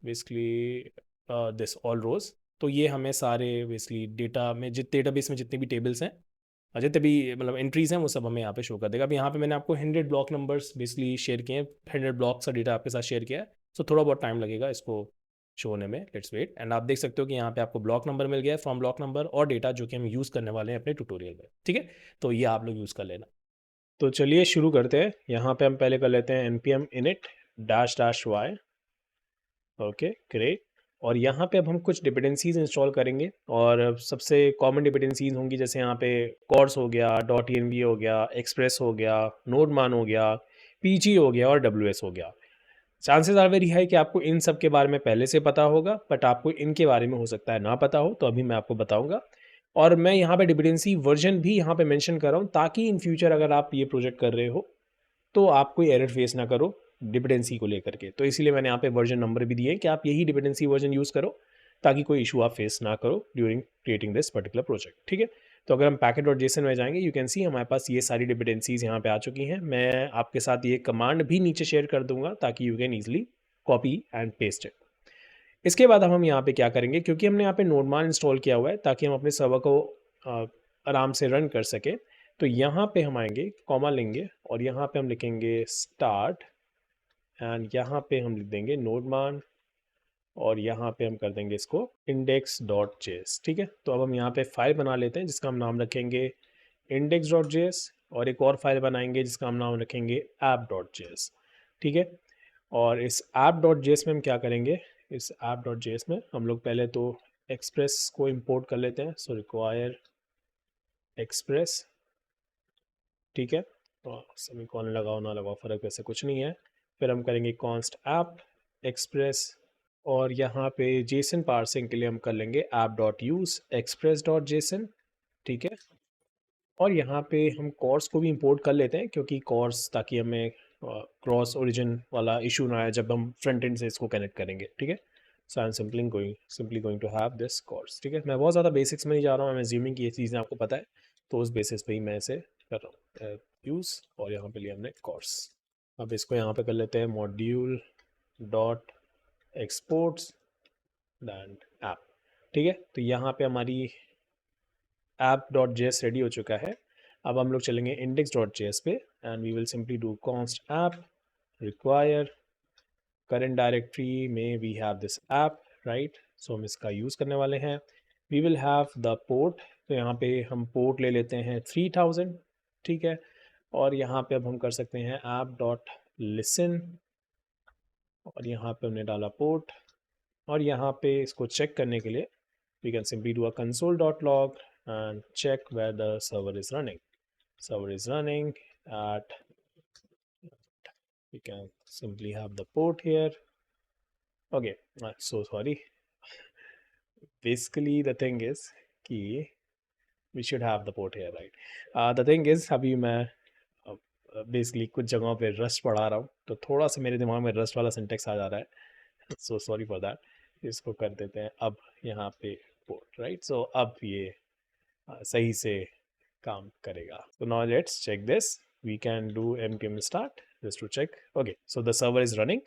basically this all rows, तो ये हमें सारे बेसिकली डेटा में डेटाबेस में जितने भी टेबल्स हैं, जितने भी मतलब एंट्रीज हैं, वो सब हमें यहाँ पे शो कर देगा। अब यहाँ पे मैंने आपको 100 ब्लॉक नंबर्स बेसिकली शेयर किए हैं, 100 ब्लॉक्स का डेटा आपके साथ शेयर किया है। सो थोड़ा बहुत टाइम लगेगा इसको शो होने में, लेट्स वेट। एंड आप देख सकते हो कि यहाँ पे आपको ब्लॉक नंबर मिल गया है, फ्रॉम ब्लॉक नंबर और डेटा जो कि हम यूज़ करने वाले हैं अपने ट्यूटोरियल में, ठीक है। तो ये आप लोग यूज़ कर लेना। तो चलिए शुरू करते हैं। यहाँ पे हम पहले कर लेते हैं npm init -y, okay great. और यहाँ पे अब हम कुछ डिपेंडेंसीज इंस्टॉल करेंगे, और सबसे कॉमन डिपेंडेंसीज होंगी, जैसे यहाँ पे कॉर्स हो गया, .env हो गया, एक्सप्रेस हो गया, नोडमान हो गया, pg हो गया और ws हो गया। चांसेस आर वेरी हाई कि आपको इन सब के बारे में पहले से पता होगा, बट आपको इनके बारे में हो सकता है ना पता हो, तो अभी मैं आपको बताऊंगा। और मैं यहाँ पे डिपेंडेंसी वर्जन भी यहाँ पे मेंशन कर रहा हूँ, ताकि इन फ्यूचर अगर आप ये प्रोजेक्ट कर रहे हो तो आप कोई एरर फेस ना करो डिपेंडेंसी को लेकर के। तो इसीलिए मैंने यहाँ पे वर्जन नंबर भी दिए हैं कि आप यही डिपेंडेंसी वर्जन यूज़ करो, ताकि कोई इशू आप फेस ना करो during creating this particular project, ठीक है। तो अगर हम पैकेट डॉट जेसन में जाएंगे, यू कैन सी हमारे पास ये सारी डिपेंडेंसीज यहाँ पे आ चुकी हैं। मैं आपके साथ ये कमांड भी नीचे शेयर कर दूंगा, ताकि you can easily copy and paste it. इसके बाद हम यहाँ पे क्या करेंगे, क्योंकि हमने यहाँ पे नोडमान इंस्टॉल किया हुआ है ताकि हम अपने सर्वर को आराम से रन कर सके, तो यहाँ पे हम आएंगे, कॉमा लेंगे और यहाँ पे हम लिखेंगे स्टार्ट, एंड यहाँ पे हम लिख देंगे नोडमान, और यहाँ पे हम कर देंगे इसको index.js, ठीक है। तो अब हम यहाँ पे फाइल बना लेते हैं जिसका हम नाम रखेंगे index.js, और एक और फाइल बनाएंगे जिसका हम नाम रखेंगे app.js, ठीक है। और इस app.js में हम क्या करेंगे, इस app.js में हम लोग पहले तो एक्सप्रेस को इंपोर्ट कर लेते हैं। सो रिक्वायर एक्सप्रेस, ठीक है। और सेमी कॉलन लगाओ ना लगाओ फ़र्क वैसे कुछ नहीं है। फिर हम करेंगे कॉन्स्ट ऐप एक्सप्रेस, और यहाँ पे जेसन पार्सिंग के लिए हम कर लेंगे app.use express.json, ठीक है। और यहाँ पे हम कॉर्स को भी इंपोर्ट कर लेते हैं, क्योंकि कॉर्स, ताकि हमें क्रॉस ओरिजिन वाला इशू ना आए जब हम फ्रंट एंड से इसको कनेक्ट करेंगे, ठीक है। So I am simply going to have this CORS, ठीक है। मैं बहुत ज़्यादा बेसिक्स में नहीं जा रहा हूँ, मैं अज्यूमिंग कि ये चीज़ें आपको पता है, तो उस बेसिस पे ही मैं इसे कर रहा हूँ यूज़, और यहाँ पे लिया हमने कॉर्स। अब इसको यहाँ पे कर लेते हैं module dot exports than app, ठीक है। तो यहाँ पे हमारी app.js रेडी हो चुका है। अब हम लोग चलेंगे index.js पे, and we will simply do const app require current directory में we have this app, right? So हम इसका यूज़ करने वाले हैं। we will have the port, तो यहाँ पे हम पोर्ट ले लेते हैं 3000, ठीक है। और यहाँ पे अब हम कर सकते हैं app.listen, और यहाँ पे हमने डाला पोर्ट, और यहाँ पे इसको चेक करने के लिए we can simply do a console.log and check where the server is running. Server is running at, we can simply have the port here. Okay, so sorry. Basically the thing is कि we should have the port here, right? The thing is अभी मैं basically कुछ जगहों पे rust पढ़ा रहा हूँ, तो थोड़ा सा मेरे दिमाग में रस्ट वाला सिंटेक्स आ जा रहा है, सो सॉरी फॉर दैट। इसको कर देते हैं अब यहाँ पे पोर्ट, राइट। सो अब ये सही से काम करेगा। तो now let's check this, we can do npm start just to check, okay, so the server is running।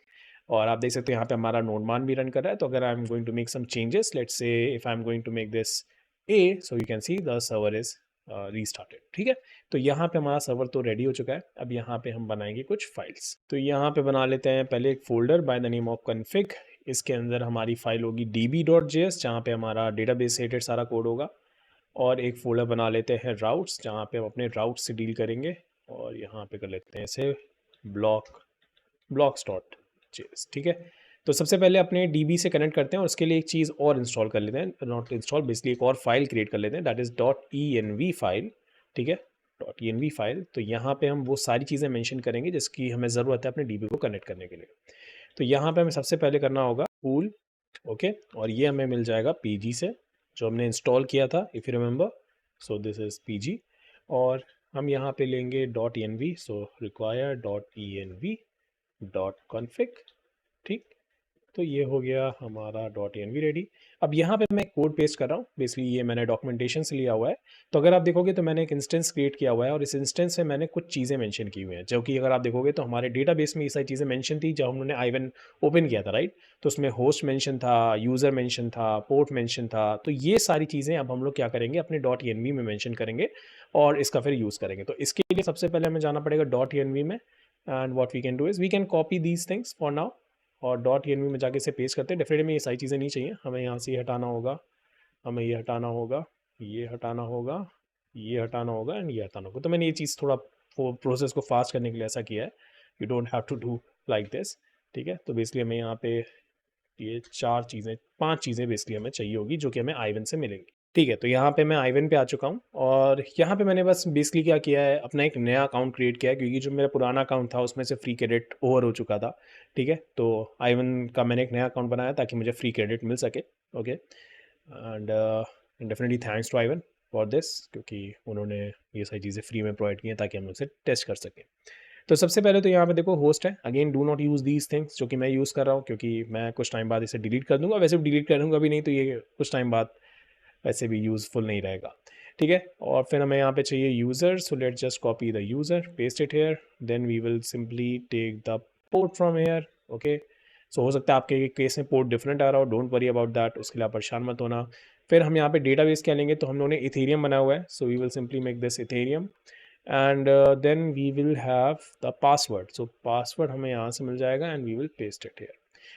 और आप देख सकते हैं यहाँ पे हमारा नोडमान भी रन कर रहा है। तो अगर I am going to make some changes, let's say if I am going to make this a, so you can see the server is restarted, ठीक है। तो यहाँ पे हमारा सर्वर तो रेडी हो चुका है। अब यहाँ पे हम बनाएंगे कुछ फाइल्स। तो यहाँ पे बना लेते हैं पहले एक folder by the name of config। इसके अंदर हमारी फाइल होगी db.js, जहाँ पे हमारा डेटाबेस रिलेटेड सारा कोड होगा। और एक फोल्डर बना लेते हैं राउट्स, जहाँ पे हम अपने राउट से डील करेंगे, और यहाँ पे कर लेते हैं इसे ब्लॉक्स.js, ठीक है। तो सबसे पहले अपने डीबी से कनेक्ट करते हैं और उसके लिए एक चीज़ और इंस्टॉल कर लेते हैं, नॉट इंस्टॉल, बेसिकली एक और फाइल क्रिएट कर लेते हैं, दैट इज़ .env फाइल, ठीक है, .env फाइल। तो यहाँ पे हम वो सारी चीज़ें मेंशन करेंगे जिसकी हमें ज़रूरत है अपने डीबी को कनेक्ट करने के लिए। तो यहाँ पे हमें सबसे पहले करना होगा पूल, ओके, और ये हमें मिल जाएगा पीजी से, जो हमने इंस्टॉल किया था, if you remember. So this is PG, और हम यहाँ पे लेंगे .env, सो रिक्वायर .env .config, ठीक। तो ये हो गया हमारा .env रेडी। अब यहाँ पे मैं कोड पेस्ट कर रहा हूँ, बेसिकली ये मैंने डॉक्यूमेंटेशन से लिया हुआ है। तो अगर आप देखोगे तो मैंने एक इंस्टेंस क्रिएट किया हुआ है और इस इंस्टेंस में मैंने कुछ चीज़ें मेंशन की हुई हैं, जो कि अगर आप देखोगे तो हमारे डेटाबेस में ये सारी चीज़ें मेंशन थी जब हमने आइवन ओपन किया था, राइट। तो उसमें होस्ट मेंशन था, यूज़र मेंशन था, पोर्ट मेंशन था। तो ये सारी चीज़ें अब हम लोग क्या करेंगे, अपने .env में मेंशन करेंगे और इसका फिर यूज़ करेंगे। तो इसके लिए सबसे पहले हमें जाना पड़ेगा .env में, and what we can do is we can copy these things for now, और .env में जाके इसे पेस्ट करते हैं। डेफिनेटली में ये सारी चीज़ें नहीं चाहिए, हमें यहाँ से ये हटाना होगा, हमें ये हटाना होगा, ये हटाना होगा, ये हटाना होगा एंड ये हटाना होगा। तो मैंने ये चीज़ थोड़ा प्रोसेस को फास्ट करने के लिए ऐसा किया है, you don't have to do like this, ठीक है। तो बेसिकली हमें यहाँ पे ये 4 चीज़ें, 5 चीज़ें बेसिकली हमें चाहिए होगी जो कि हमें आइवन से मिलेंगी, ठीक है। तो यहाँ पे मैं आइवन पे आ चुका हूँ और यहाँ पे मैंने बस बेसिकली क्या किया है, अपना एक नया अकाउंट क्रिएट किया है, क्योंकि जो मेरा पुराना अकाउंट था उसमें से फ्री क्रेडिट ओवर हो चुका था, ठीक है। तो आइवन का मैंने एक नया अकाउंट बनाया ताकि मुझे फ्री क्रेडिट मिल सके, okay. And definitely thanks to Ivan for this, क्योंकि उन्होंने ये सारी चीज़ें फ्री में प्रोवाइड की हैं ताकि हम लोग इसे टेस्ट कर सकें। तो सबसे पहले तो यहाँ पे देखो होस्ट है, again do not use these things, जो कि मैं यूज़ कर रहा हूँ, क्योंकि मैं कुछ टाइम बाद इसे डिलीट कर दूंगा। वैसे भी डिलीट करूँगा भी नहीं, तो ये कुछ टाइम बाद वैसे भी यूज़फुल नहीं रहेगा, ठीक है। और फिर हमें यहाँ पे चाहिए user, so let's just copy the user, paste it here, then we will simply take the port from here, okay. So हो सकता है आपके केस में पोर्ट डिफरेंट आ रहा हो, डोंट वरी अबाउट दैट, उसके लिए आप परेशान मत होना। फिर हम यहाँ पे डेटाबेस क्या लेंगे, तो हम लोगों ने इथेरियम बना हुआ है, so we will simply make this Ethereum, and then we will have the password, so password हमें यहाँ से मिल जाएगा and we will paste it here,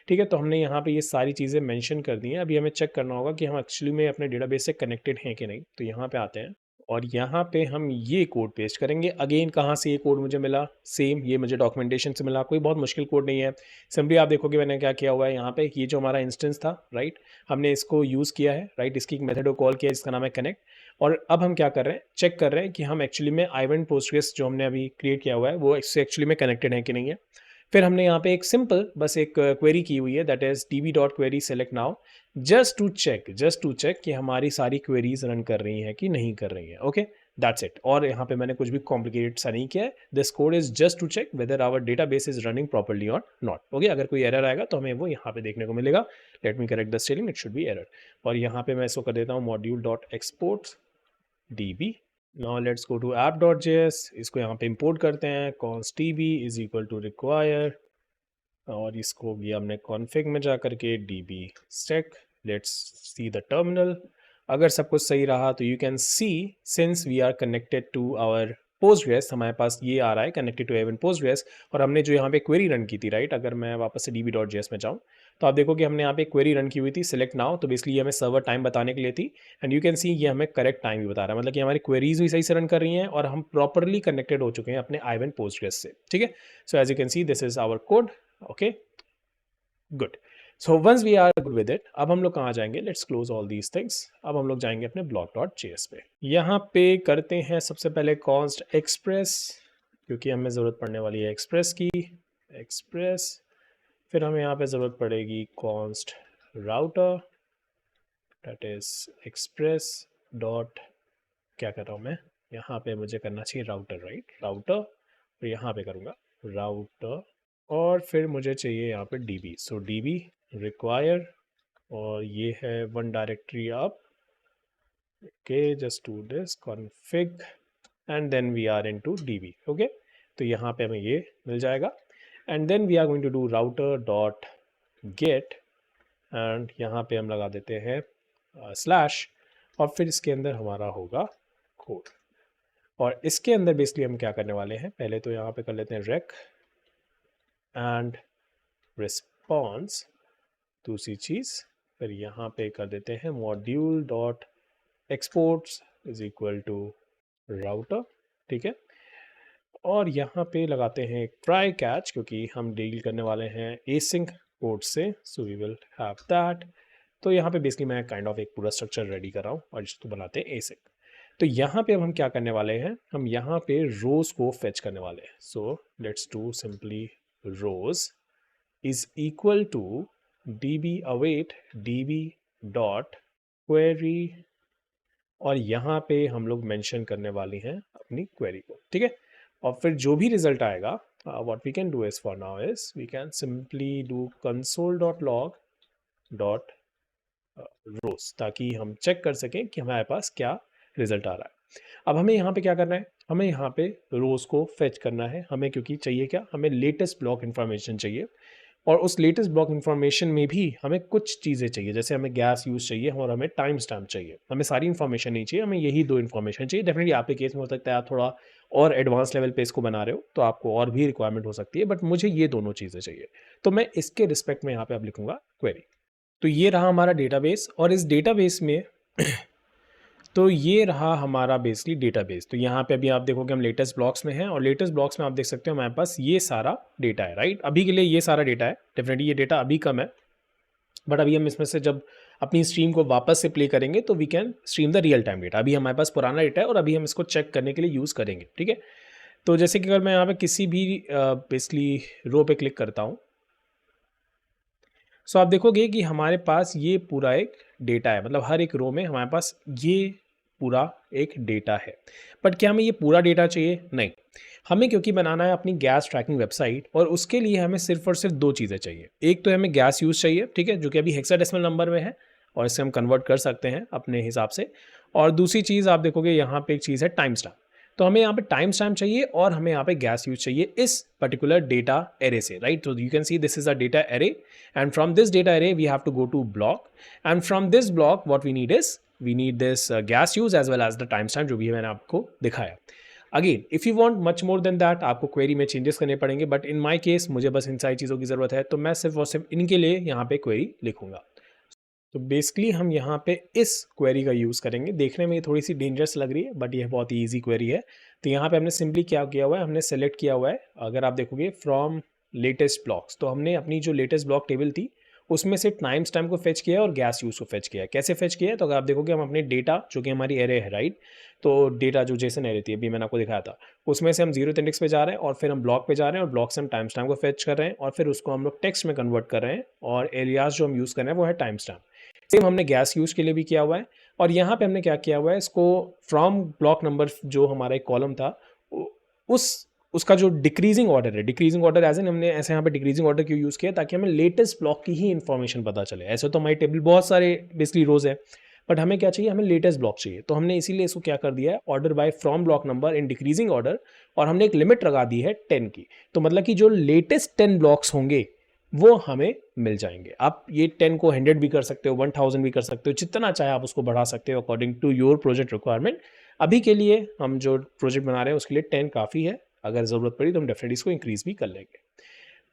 ठीक है। तो हमने यहाँ पे ये सारी चीज़ें मेंशन कर दी हैं। अभी हमें चेक करना होगा कि हम एक्चुअली में अपने डेटाबेस से कनेक्टेड हैं कि नहीं। तो यहाँ पे आते हैं और यहाँ पे हम ये कोड पेस्ट करेंगे। अगेन कहाँ से ये कोड मुझे मिला, सेम ये मुझे डॉक्यूमेंटेशन से मिला, कोई बहुत मुश्किल कोड नहीं है। सिंपली आप देखोगे मैंने क्या किया हुआ है यहाँ पे, ये जो हमारा इंस्टेंस था, राइट, हमने इसको यूज़ किया है, राइट, इसकी एक मेथड को कॉल किया जिसका नाम है कनेक्ट। और अब हम क्या कर रहे हैं, चेक कर रहे हैं कि हम एक्चुअली में आइवन पोस्टग्रेस जो हमने अभी क्रिएट किया हुआ है वो इससे एक्चुअली में कनेक्टेड है कि नहीं है। फिर हमने यहाँ पे एक सिंपल बस एक क्वेरी की हुई है, that is db dot query select now, just to check कि हमारी सारी क्वेरीज रन कर रही हैं कि नहीं कर रही हैं, ओके, दैट्स इट। और यहाँ पे मैंने कुछ भी कॉम्प्लिकेटेड सा नहीं किया है, this code is just to check whether our database is running properly और नॉट, ओके। अगर कोई एरर आएगा तो हमें वो यहाँ पे देखने को मिलेगा, let me correct the spelling, it should be error. और यहाँ पे मैं इसको कर देता हूँ module dot export db। Now let's go to app.js, इसको यहाँ पे इंपोर्ट करते हैं, const db is equal to require, और इसको भी हमने कॉन्फ़िग में जा करके db stack, let's see the terminal. अगर सब कुछ सही रहा तो you can see since we are connected to our Postgres, हमारे पास ये आ रहा है कनेक्टेड टू एवन पोस्टग्रेस। और हमने जो यहाँ पे क्वेरी रन की थी, राइट, अगर मैं वापस से db.js में जाऊँ तो आप देखो कि हमने यहाँ पे क्वेरी रन की हुई थी सिलेक्ट नाउ, तो बेसिकली ये हमें सर्वर टाइम बताने के लिए थी, एंड यू कैन सी ये हमें करेक्ट टाइम भी बता रहा है, मतलब कि हमारी क्वेरीज भी सही से रन कर रही हैं और हम प्रॉपरली कनेक्टेड हो चुके हैं अपने आइवन पोस्टग्रेस से, ठीक है। So as you can see this is our code, okay, good. So once we are good with it, अब हम लोग कहाँ जाएंगे, let's close all these things. अब हम लोग जाएंगे अपने block.js पे, यहाँ पे करते हैं सबसे पहले कॉन्स्ट एक्सप्रेस, क्योंकि हमें ज़रूरत पड़ने वाली है एक्सप्रेस की, एक्सप्रेस। फिर हमें यहाँ पे ज़रूरत पड़ेगी const router, that is express dot, क्या कर रहा हूँ मैं, यहाँ पे मुझे करना चाहिए राउटर, राइट, राउटर, और यहाँ पे करूँगा राउटर। और फिर मुझे चाहिए यहाँ पे db, सो db रिक्वायर, और ये है one directory up, okay, just do this config and then we are into db, okay. तो यहाँ पे हमें ये मिल जाएगा, and then we are going to do router dot get, एंड यहाँ पे हम लगा देते हैं स्लैश, और फिर इसके अंदर हमारा होगा कोड। और इसके अंदर बेसिकली हम क्या करने वाले हैं, पहले तो यहाँ पे कर लेते हैं रेक एंड रिस्पॉन्स, दूसरी चीज़, फिर यहाँ पे कर देते हैं module dot exports is equal to router, ठीक है। और यहाँ पे लगाते हैं ट्राई कैच, क्योंकि हम डील करने वाले हैं एसिंक कोड से, so we will have that. तो यहाँ पे बेसिकली मैं काइंड ऑफ एक पूरा स्ट्रक्चर रेडी कर रहा हूँ और इसको बनाते हैं एसिक। तो यहाँ पे अब हम क्या करने वाले हैं, हम यहाँ पे रोज को फेच करने वाले हैं। So let's do simply rows is equal to db await db dot query, और यहाँ पे हम लोग मेंशन करने वाली हैं अपनी क्वेरी को, ठीक है। और फिर जो भी रिजल्ट आएगा, what we can do is for now is we can simply do console.log dot rows, ताकि हम चेक कर सकें कि हमारे पास क्या रिजल्ट आ रहा है। अब हमें यहाँ पे क्या करना है, हमें यहाँ पे रोज को फेच करना है हमें, क्योंकि चाहिए क्या, हमें लेटेस्ट ब्लॉक इन्फॉर्मेशन चाहिए। और उस लेटेस्ट ब्लॉक इन्फॉर्मेशन में भी हमें कुछ चीज़ें चाहिए, जैसे हमें गैस यूज़ चाहिए और हमें टाइम स्टैम्प चाहिए। हमें सारी इन्फॉर्मेशन नहीं चाहिए, हमें यही दो इन्फॉर्मेशन चाहिए। डेफिनेटली आपके केस में हो सकता है आप थोड़ा और एडवांस लेवल पे इसको बना रहे हो, तो आपको और भी रिक्वायरमेंट हो सकती है, बट मुझे ये दोनों चीज़ें चाहिए। तो मैं इसके रिस्पेक्ट में यहाँ पे अब लिखूंगा क्वेरी। तो ये रहा हमारा डेटाबेस, और इस डेटाबेस में तो ये रहा हमारा बेसिकली डेटाबेस। तो यहाँ पे अभी आप देखोगे हम लेटेस्ट ब्लॉक्स में हैं, और लेटेस्ट ब्लॉक्स में आप देख सकते हो हमारे पास ये सारा डेटा है, राइट। अभी के लिए ये सारा डेटा है, डेफिनेटली ये डेटा अभी कम है, बट अभी हम इसमें से जब अपनी स्ट्रीम को वापस से प्ले करेंगे तो we can stream the real time data. अभी हमारे पास पुराना डेटा है और अभी हम इसको चेक करने के लिए यूज़ करेंगे, ठीक है। तो जैसे कि अगर मैं यहाँ पे किसी भी बेसिकली रो पे क्लिक करता हूँ, सो आप देखोगे कि हमारे पास ये पूरा एक डेटा है, मतलब हर एक रो में हमारे पास ये पूरा एक डेटा है। बट क्या हमें ये पूरा डेटा चाहिए? नहीं, हमें क्योंकि बनाना है अपनी गैस ट्रैकिंग वेबसाइट, और उसके लिए हमें सिर्फ और सिर्फ दो चीज़ें चाहिए। एक तो हमें गैस यूज़ चाहिए, ठीक है, जो कि अभी हेक्साडेसिमल नंबर में है और इसे हम कन्वर्ट कर सकते हैं अपने हिसाब से। और दूसरी चीज़ आप देखोगे यहाँ पे एक चीज़ है टाइम स्टैम्प। तो हमें यहाँ पे टाइम स्टैम्प चाहिए और हमें यहाँ पे गैस यूज चाहिए इस पर्टिकुलर डेटा एरे से, राइट। तो you can see this is a data array, and from this data array we have to go to block, and from this block what we need is we need this gas use as well as the timestamp जो भी है मैंने आपको दिखाया। Again if you want much more than that आपको query में changes करने पड़ेंगे, बट इन माय केस मुझे बस इन सारी चीज़ों की ज़रूरत है, तो मैं सिर्फ और सिर्फ इनके लिए यहाँ पे क्वेरी लिखूंगा। तो बेसिकली हम यहाँ पे इस क्वेरी का यूज़ करेंगे। देखने में ये थोड़ी सी डेंजरस लग रही है, बट यह बहुत ही ईजी क्वेरी है। तो यहाँ पे हमने सिंपली क्या किया हुआ है, हमने सेलेक्ट किया हुआ है, अगर आप देखोगे फ्रॉम लेटेस्ट ब्लॉक्स, तो हमने अपनी जो लेटेस्ट ब्लॉक टेबल थी उसमें से टाइम स्टैम्प को फेच किया है और गैस यूज़ को फेच किया है। कैसे फेच किया है, तो अगर आप देखोगे हम अपने डेटा जो कि हमारी एरे है, राइट, तो डेटा जो जेसन एरे थी अभी मैंने आपको दिखाया था, उसमें से हम 0th इंडेक्स पे जा रहे हैं और फिर हम ब्लॉक पे जा रहे हैं, और ब्लॉक से हम टाइम स्टैम्प को फेच कर रहे हैं और फिर उसको हम लोग टेक्स्ट में कन्वर्ट कर रहे हैं, और एलियास जो हम यूज़ कर रहे हैं वो है टाइम स्टैम्प। सेम हमने गैस यूज के लिए भी किया हुआ है। और यहाँ पे हमने क्या किया हुआ है, इसको फ्रॉम ब्लॉक नंबर जो हमारा एक कॉलम था उस उसका जो डिक्रीजिंग ऑर्डर है, डिक्रीजिंग ऑर्डर एज एन हमने ऐसे यहाँ पे डिक्रीजिंग ऑर्डर क्यों यूज़ किया, ताकि हमें लेटेस्ट ब्लॉक की ही इन्फॉर्मेशन पता चले। ऐसे तो हमारी टेबल बहुत सारे बेसिकली रोज है, बट हमें क्या चाहिए, हमें लेटेस्ट ब्लॉक चाहिए। तो हमने इसीलिए इसको क्या कर दिया है, order by from block number in decreasing order, और हमने एक लिमिट लगा दी है 10 की। तो मतलब कि जो लेटेस्ट 10 ब्लॉक्स होंगे वो हमें मिल जाएंगे। आप ये 10 को 100 भी कर सकते हो, 1000 भी कर सकते हो, जितना चाहे आप उसको बढ़ा सकते हो according to your project requirement. अभी के लिए हम जो प्रोजेक्ट बना रहे हैं उसके लिए 10 काफ़ी है, अगर ज़रूरत पड़ी तो हम डेफिनेटली इसको इंक्रीज भी कर लेंगे।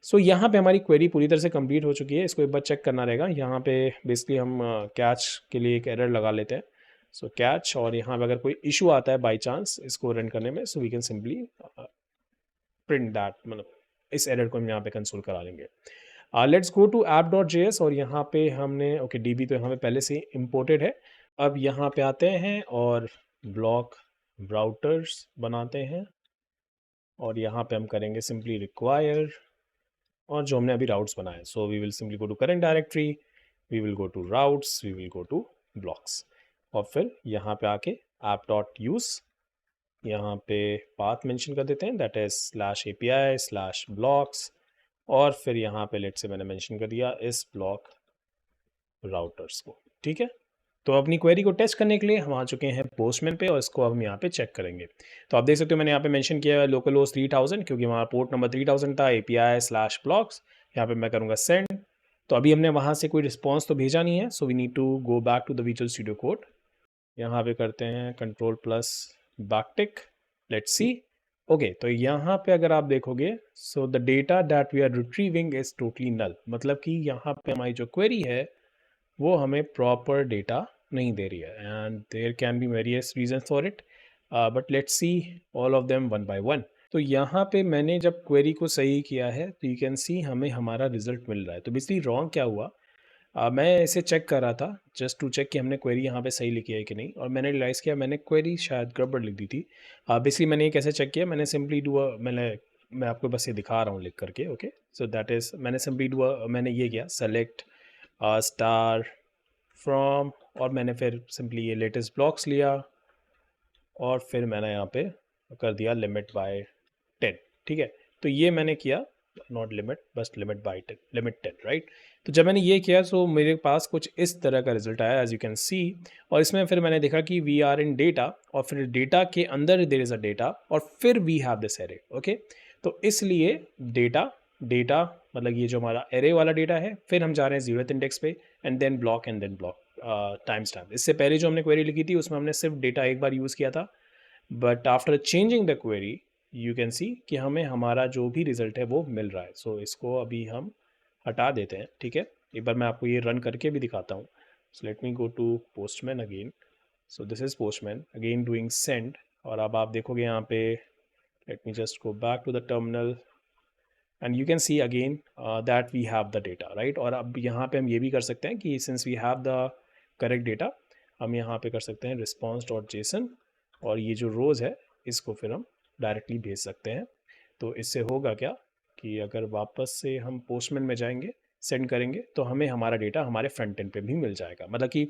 सो यहाँ पे हमारी क्वेरी पूरी तरह से कंप्लीट हो चुकी है। इसको एक बार चेक करना रहेगा। यहाँ पे बेसिकली हम कैच के लिए एक एरर लगा लेते हैं। सो कैच, और यहाँ पे अगर कोई इशू आता है बाई चांस इसको रन करने में, so we can simply print that, मतलब इस एरर को हम यहाँ पे कंसोल करा लेंगे। लेट्स गो टू app.js, और यहाँ पे हमने ओके DB तो यहाँ पे पहले से इम्पोर्टेड है। अब यहाँ पे आते हैं और ब्लॉक राउटर्स बनाते हैं, और यहाँ पे हम करेंगे सिंपली रिक्वायर, और जो हमने अभी राउट्स बनाए, so we will simply go to current directory, we will go to routes, we will go to blocks, और फिर यहाँ पे आके app.use, यहाँ पे पाथ मेंशन कर देते हैं, दैट इज /API/blocks, और फिर यहाँ पे लेट से मैंने मेंशन कर दिया इस ब्लॉक राउटर्स को, ठीक है। तो अपनी क्वेरी को टेस्ट करने के लिए हम आ चुके हैं पोस्टमैन पे, और इसको अब हम यहाँ पे चेक करेंगे। तो आप देख सकते हो मैंने यहाँ पे मेंशन किया है लोकल होस्ट 3000, क्योंकि हमारा पोर्ट नंबर 3000 था, API/blocks। यहाँ पे मैं करूँगा सेंड। तो अभी हमने वहाँ से कोई रिस्पॉन्स तो भेजा नहीं है, so we need to go back to the Visual Studio Code. यहाँ पे करते हैं Ctrl+backtick, लेट्स सी। ओके, तो यहाँ पे अगर आप देखोगे, so the data that we are retrieving is totally null, मतलब कि यहाँ पे हमारी जो क्वेरी है वो हमें प्रॉपर डेटा नहीं दे रही है, and there can be various reason for it, but let's see all of them one by one. तो यहाँ पे मैंने जब क्वेरी को सही किया है तो यू कैन सी हमें हमारा रिजल्ट मिल रहा है। तो बेसिकली रॉन्ग क्या हुआ, मैं इसे चेक कर रहा था जस्ट टू चेक कि हमने क्वेरी यहाँ पे सही लिखी है कि नहीं, और मैंने रियलाइज़ किया मैंने क्वेरी शायद गड़बड़ लिख दी थी। बेसिकली मैंने ये कैसे चेक किया, मैंने सिंपली मैं आपको बस ये दिखा रहा हूँ लिख करके। ओके, सो दैट इज़ मैंने सिंपली मैंने ये किया सेलेक्ट स्टार फ्रॉम, और मैंने फिर सिंपली ये लेटेस्ट ब्लॉक्स लिया और फिर मैंने यहाँ पे कर दिया लिमिट बाय 10। ठीक है, तो ये मैंने किया, नॉट लिमिट, बस लिमिट बाय 10, लिमिट 10, राइट। तो जब मैंने ये किया तो मेरे पास कुछ इस तरह का रिजल्ट आया एज यू कैन सी। और इसमें फिर मैंने देखा कि वी आर इन डेटा, और फिर डेटा के अंदर देर इज़ अ डेटा, और फिर we have this array. Okay, तो इसलिए डेटा डेटा मतलब ये जो हमारा एरे वाला डेटा है, फिर हम जा रहे हैं 0th इंडेक्स पे, and then block, and then block timestamp. इससे पहले जो हमने क्वेरी लिखी थी उसमें हमने सिर्फ डेटा एक बार यूज़ किया था, but after changing the query you can see कि हमें हमारा जो भी रिजल्ट है वो मिल रहा है। सो इसको अभी हम हटा देते हैं। ठीक है, एक बार मैं आपको ये रन करके भी दिखाता हूँ। So let me go to Postman again. So this is Postman again doing send, और अब आप देखोगे यहाँ पे, let me just go back to the terminal and you can see again that we have the data, right. और अब यहाँ पे हम ये भी कर सकते हैं कि since we have the correct data, हम यहाँ पे कर सकते हैं रिस्पॉन्स डॉट जेसन, और ये जो रोज़ है इसको फिर हम डायरेक्टली भेज सकते हैं। तो इससे होगा क्या कि अगर वापस से हम पोस्टमैन में जाएंगे, सेंड करेंगे, तो हमें हमारा डेटा हमारे फ्रंट एंड पे भी मिल जाएगा। मतलब कि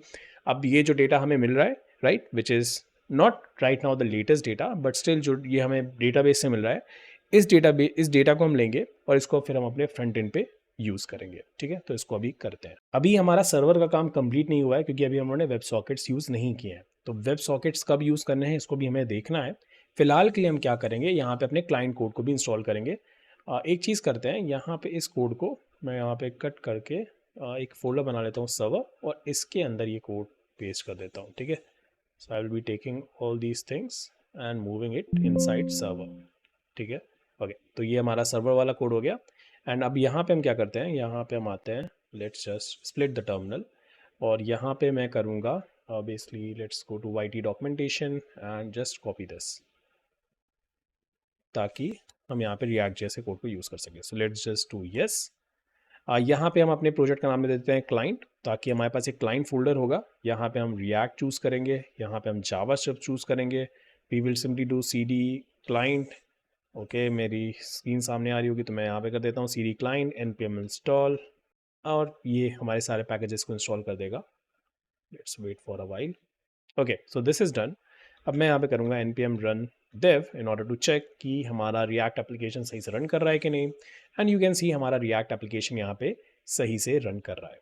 अब ये जो डेटा हमें मिल रहा है, right, which is not right now the latest data, but still जो ये हमें डेटाबेस से मिल रहा है, इस डेटा को हम लेंगे और इसको फिर हम अपने फ्रंट एंड पे यूज़ करेंगे। ठीक है, तो इसको अभी करते हैं। अभी हमारा सर्वर का काम कंप्लीट नहीं हुआ है क्योंकि अभी हमने वेब सॉकेट्स यूज़ नहीं किए हैं। तो वेब सॉकेट्स कब यूज़ करने हैं इसको भी हमें देखना है। फिलहाल के लिए हम क्या करेंगे, यहाँ पे अपने क्लाइंट कोड को भी इंस्टॉल करेंगे। एक चीज़ करते हैं, यहाँ पे इस कोड को मैं यहाँ पे कट करके एक फोल्डर बना लेता हूँ सर्वर, और इसके अंदर ये कोड पेस्ट कर देता हूँ। ठीक है, so I will be taking all these things and moving it inside server. ठीक है, ओके, तो ये हमारा सर्वर वाला कोड हो गया। एंड अब यहाँ पे हम क्या करते हैं, यहाँ पे हम आते हैं, let's just split the terminal, और यहाँ पे मैं करूँगा basically let's go to YT documentation and just copy this, ताकि हम यहाँ पे रिएक्ट जैसे कोड को यूज़ कर सकें। सो लेट्स जस्ट डू यस। यहाँ पे हम अपने प्रोजेक्ट का नाम दे देते हैं क्लाइंट, ताकि हमारे पास एक क्लाइंट फोल्डर होगा। यहाँ पे हम रिएक्ट चूज़ करेंगे, यहाँ पे हम जावास्क्रिप्ट चूज़ करेंगे। We will simply do cd client. Okay, मेरी स्क्रीन सामने आ रही होगी तो मैं यहाँ पे कर देता हूँ cd क्लाइंट npm इंस्टॉल, और ये हमारे सारे पैकेजेस को इंस्टॉल कर देगा। Let's wait for a while. Okay, so this is done. अब मैं यहाँ पे करूँगा npm run dev in order to check कि हमारा रिएक्ट एप्लीकेशन सही से रन कर रहा है कि नहीं। एंड यू कैन सी हमारा रिएक्ट एप्लीकेशन यहाँ पे सही से रन कर रहा है।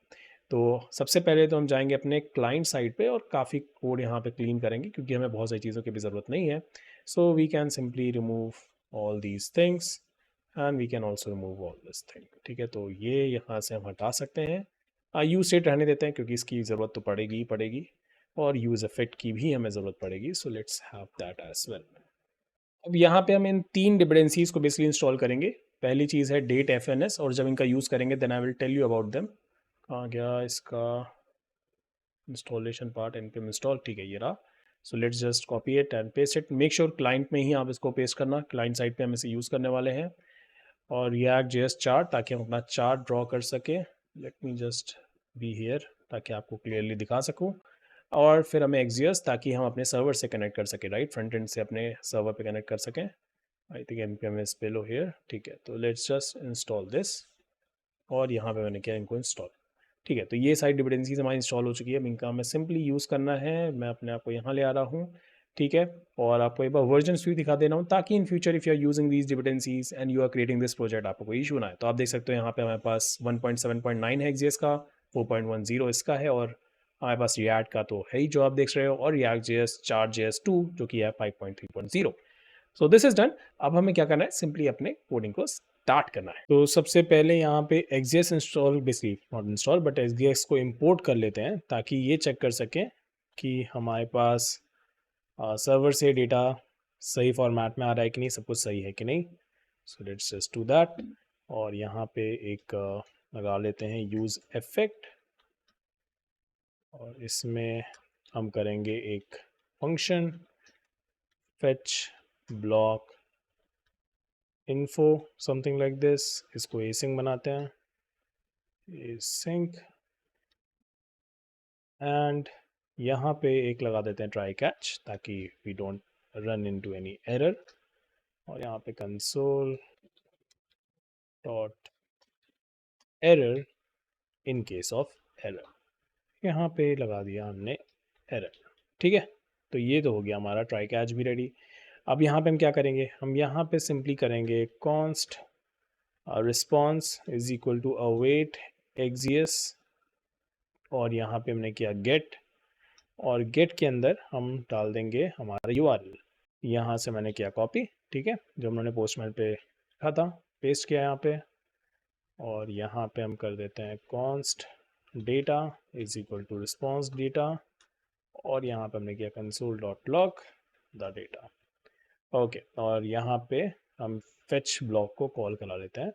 तो सबसे पहले तो हम जाएंगे अपने क्लाइंट साइड पे और काफ़ी कोड यहाँ पे क्लीन करेंगे क्योंकि हमें बहुत सारी चीज़ों की भी ज़रूरत नहीं है। So we can simply remove all these things and we can also remove all this thing. ठीक है, तो ये यहाँ से हम हटा सकते हैं। यूज स्टेट रहने देते हैं क्योंकि इसकी ज़रूरत तो पड़ेगी ही पड़ेगी, और यूज़ इफेक्ट की भी हमें ज़रूरत पड़ेगी। So let's have that as well. अब यहाँ पे हम इन 3 डिपेंडेंसीज को बेसिकली इंस्टॉल करेंगे। पहली चीज़ है डेट FNS, और जब इनका यूज़ करेंगे then I will tell you about them. कहाँ गया इसका इंस्टॉलेशन पार्ट, npm इंस्टॉल। ठीक है, ये रहा। सो let's just copy it and paste it. Make sure client में ही आप इसको पेस्ट करना, क्लाइंट साइड पे हम इसे यूज़ करने वाले हैं। और React.js चार्ट, ताकि हम अपना चार्ट ड्रॉ कर सकें। Late me just be here ताकि आपको क्लियरली दिखा सकूं। और फिर हमें Axios, ताकि हम अपने सर्वर से कनेक्ट कर सकें, राइट, फ्रंट एंड से अपने सर्वर पे कनेक्ट कर सकें। I think npm is below here. ठीक है, तो लेट्स जस्ट इंस्टॉल दिस, और यहाँ पे मैंने किया इनको इंस्टॉल। ठीक है, तो ये सारी डिपेंडेंसीज हमारी इंस्टॉल हो चुकी है। अब इनका हमें सिंपली यूज़ करना है। मैं अपने आप को यहाँ ले आ रहा हूँ। ठीक है, और आपको एक बार वर्जन व्यू दिखा दे रहा हूँ ताकि in future if you are using these dependencies and you are creating this project आपको कोई इशू ना है। तो आप देख सकते हो यहाँ पे हमारे पास 1.7.9 है Axios का, 4.10 इसका है, और हमारे पास React का तो है ही जो आप देख रहे हो, और React.js Chart.js2 जो कि है 5.3.0। सो दिस इज डन। अब हमें क्या करना है, सिंपली अपने कोडिंग को स्टार्ट करना है। तो सबसे पहले यहाँ पे Axios install, basically not install but Axios को इंपोर्ट कर लेते हैं ताकि ये चेक कर सकें कि हमारे पास सर्वर से डेटा सही फॉर्मेट में आ रहा है कि नहीं, सब कुछ सही है कि नहीं। सो लेट्स जस्ट डू दैट। और यहाँ पे एक लगा लेते हैं यूज़ इफेक्ट, और इसमें हम करेंगे एक function fetch block info something like this, इसको async बनाते हैं, async, एंड यहाँ पे एक लगा देते हैं ट्राई कैच ताकि we don't run into any error, और यहाँ पे console dot error in case of error, यहाँ पे लगा दिया हमने एरर। ठीक है, तो ये तो हो गया हमारा ट्राई कैच भी रेडी। अब यहाँ पे हम क्या करेंगे, हम यहाँ पे सिंपली करेंगे const response is equal to await axios, और यहाँ पे हमने किया गेट, और गेट के अंदर हम डाल देंगे हमारा URL। यहाँ से मैंने किया कॉपी, ठीक है, जो हमने पोस्टमैन पे लिखा था, पेस्ट किया यहाँ पे, और यहाँ पे हम कर देते हैं const data is equal to response data, और यहाँ पे हमने किया console dot log the data. Okay, और यहाँ पे हम फेच ब्लॉक को कॉल करा लेते हैं,